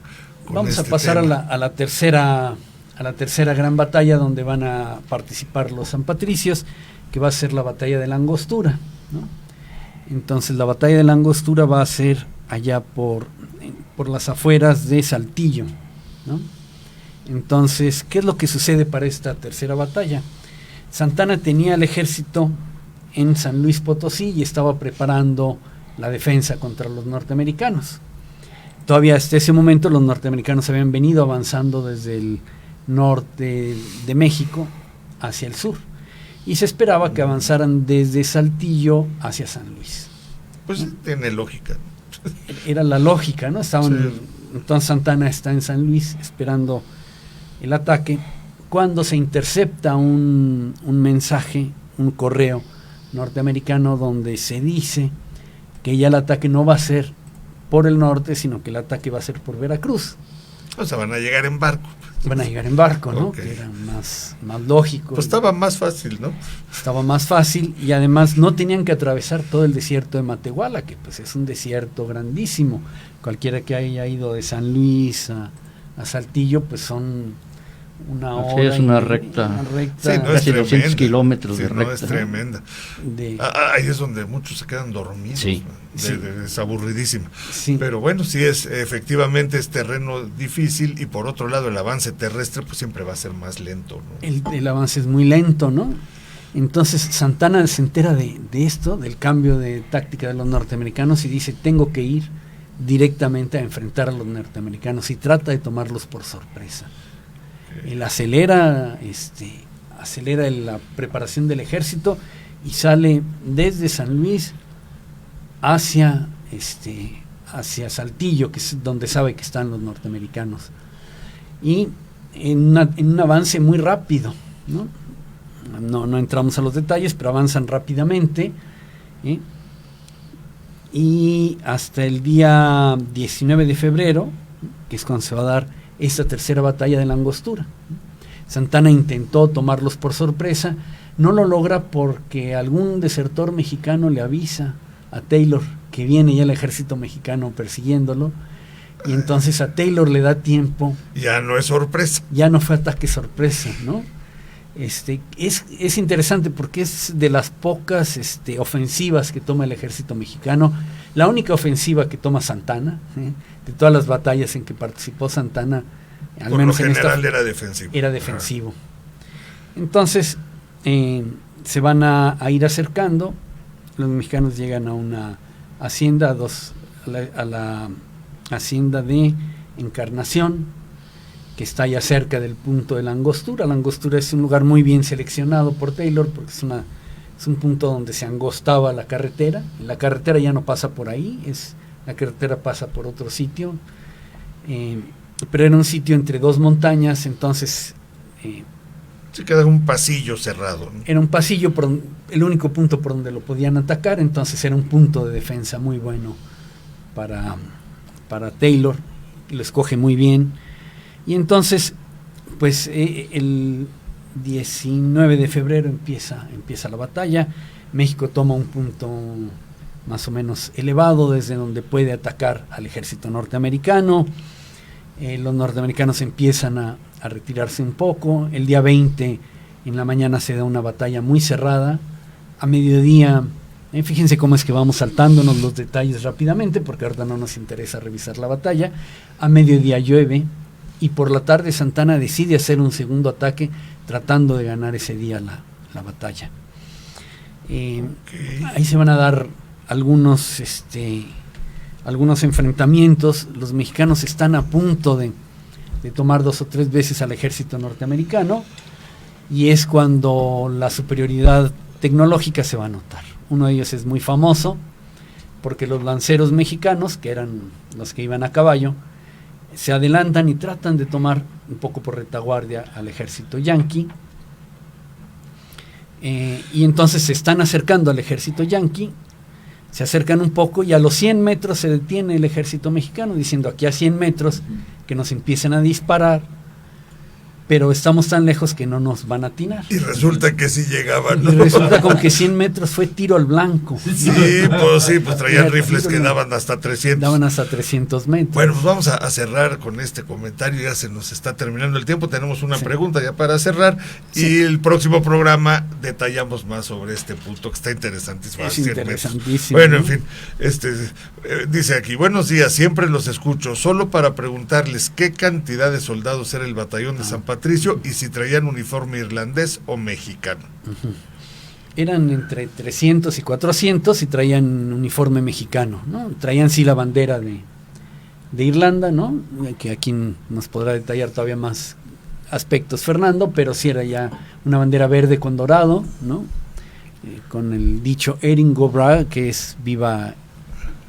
vamos este a pasar tema. a la tercera gran batalla, donde van a participar los sanpatricios, que va a ser la batalla de la Angostura, ¿no? Entonces la batalla de la Angostura va a ser allá por las afueras de Saltillo, ¿no? Entonces, ¿qué es lo que sucede para esta tercera batalla? Santana tenía el ejército en San Luis Potosí y estaba preparando la defensa contra los norteamericanos. Todavía hasta ese momento los norteamericanos habían venido avanzando desde el norte de México hacia el sur, y se esperaba que avanzaran desde Saltillo hacia San Luis. Pues tiene lógica. Era la lógica, ¿no? Entonces Santana está en San Luis esperando el ataque, cuando se intercepta un mensaje, un correo norteamericano, donde se dice que ya el ataque no va a ser por el norte, sino que el ataque va a ser por Veracruz. O sea, van a llegar en barco. Van a llegar en barco, ¿no? Okay. Que era más lógico. Pues estaba más fácil, ¿no? Estaba más fácil, y además no tenían que atravesar todo el desierto de Matehuala, que pues es un desierto grandísimo. Cualquiera que haya ido de San Luis a Saltillo, pues son una hora. Es una recta. Sí, no, casi 200 kilómetros sí, de recta. No, es tremenda. Ahí es donde muchos se quedan dormidos. Sí. Es aburridísima. Sí. Pero bueno, sí, efectivamente es terreno difícil, y por otro lado el avance terrestre pues siempre va a ser más lento, ¿no? El avance es muy lento, ¿no? Entonces Santana se entera de esto, del cambio de táctica de los norteamericanos, y dice: tengo que ir directamente a enfrentar a los norteamericanos, y trata de tomarlos por sorpresa. Él acelera la preparación del ejército y sale desde San Luis hacia Saltillo, que es donde sabe que están los norteamericanos, y en un avance muy rápido, ¿no? No entramos a los detalles, pero avanzan rápidamente, ¿eh? Y hasta el día 19 de febrero, que es cuando se va a dar esta tercera batalla de la Angostura. Santana intentó tomarlos por sorpresa, no lo logra porque algún desertor mexicano le avisa a Taylor que viene ya el ejército mexicano persiguiéndolo, y entonces a Taylor le da tiempo. Ya no es sorpresa. Ya no fue ataque sorpresa, ¿no? Es interesante porque es de las pocas ofensivas que toma el ejército mexicano, la única ofensiva que toma Santana, de todas las batallas en que participó Santana, al por menos lo en general esta era defensivo. Era defensivo. Entonces se van a ir acercando, los mexicanos llegan a una hacienda, a la hacienda de Encarnación, que está ya cerca del punto de la Angostura. La Angostura es un lugar muy bien seleccionado por Taylor, porque es un punto donde se angostaba la carretera. La carretera ya no pasa por ahí, la carretera pasa por otro sitio, pero era un sitio entre dos montañas, entonces se queda un pasillo cerrado, ¿no? Era un pasillo, el único punto por donde lo podían atacar, entonces era un punto de defensa muy bueno para Taylor, lo escoge muy bien. Y entonces, pues el 19 de febrero empieza la batalla. México toma un punto más o menos elevado desde donde puede atacar al ejército norteamericano. Los norteamericanos empiezan a retirarse un poco. El día 20 en la mañana se da una batalla muy cerrada. A mediodía, fíjense cómo es que vamos saltándonos los detalles rápidamente, porque ahorita no nos interesa revisar la batalla. A mediodía llueve, y por la tarde Santana decide hacer un segundo ataque, tratando de ganar ese día la batalla. Ahí se van a dar algunos enfrentamientos. Los mexicanos están a punto de tomar 2 o 3 veces al ejército norteamericano, y es cuando la superioridad tecnológica se va a notar. Uno de ellos es muy famoso, porque los lanceros mexicanos, que eran los que iban a caballo, se adelantan y tratan de tomar un poco por retaguardia al ejército yanqui. Y entonces se están acercando al ejército yanqui, se acercan un poco y a los 100 metros se detiene el ejército mexicano diciendo aquí a 100 metros que nos empiecen a disparar, pero estamos tan lejos que no nos van a atinar. Y resulta que sí llegaban, ¿no? Y resulta como que 100 metros fue tiro al blanco. Sí, pues traían rifles que daban hasta 300. Daban hasta 300 metros. Bueno, pues vamos a cerrar con este comentario, ya se nos está terminando el tiempo, tenemos una pregunta ya para cerrar, y el próximo programa detallamos más sobre este punto que está interesantísimo. Es interesantísimo. Bueno, en fin, dice aquí, buenos días, siempre los escucho, solo para preguntarles qué cantidad de soldados era el batallón de San Patricio y si traían uniforme irlandés o mexicano. Eran entre 300 y 400 y traían uniforme mexicano, ¿no? Traían sí la bandera de Irlanda, ¿no? Que aquí nos podrá detallar todavía más aspectos Fernando, pero sí era ya una bandera verde con dorado, ¿no? Con el dicho Erin go Bragh, que es viva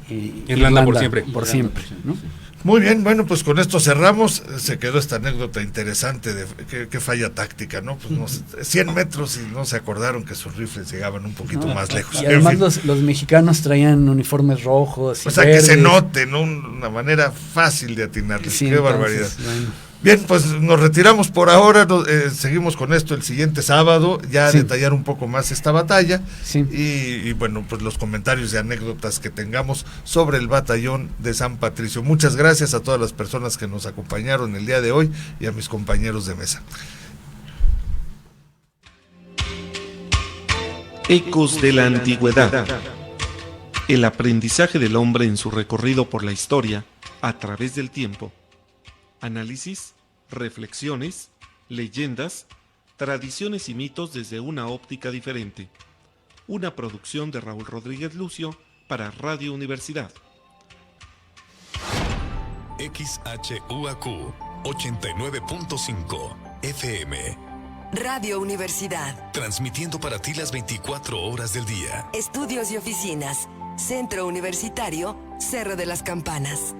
Irlanda por siempre. Por siempre, ¿no? Muy bien, bueno, pues con esto cerramos. Se quedó esta anécdota interesante de qué falla táctica, ¿no? Pues 100 metros y no se acordaron que sus rifles llegaban un poquito más lejos. Y además los mexicanos traían uniformes rojos. O sea, verdes, que se note, ¿no? Una manera fácil de atinarles. Sí, qué entonces, barbaridad. Bueno. Bien, pues nos retiramos por ahora, seguimos con esto el siguiente sábado, ya detallar un poco más esta batalla y bueno, pues los comentarios y anécdotas que tengamos sobre el batallón de San Patricio. Muchas gracias a todas las personas que nos acompañaron el día de hoy y a mis compañeros de mesa. Ecos de la Antigüedad. El aprendizaje del hombre en su recorrido por la historia a través del tiempo. Análisis, reflexiones, leyendas, tradiciones y mitos desde una óptica diferente. Una producción de Raúl Rodríguez Lucio para Radio Universidad. XHUAQ 89.5 FM. Radio Universidad. Transmitiendo para ti las 24 horas del día. Estudios y oficinas. Centro Universitario, Cerro de las Campanas.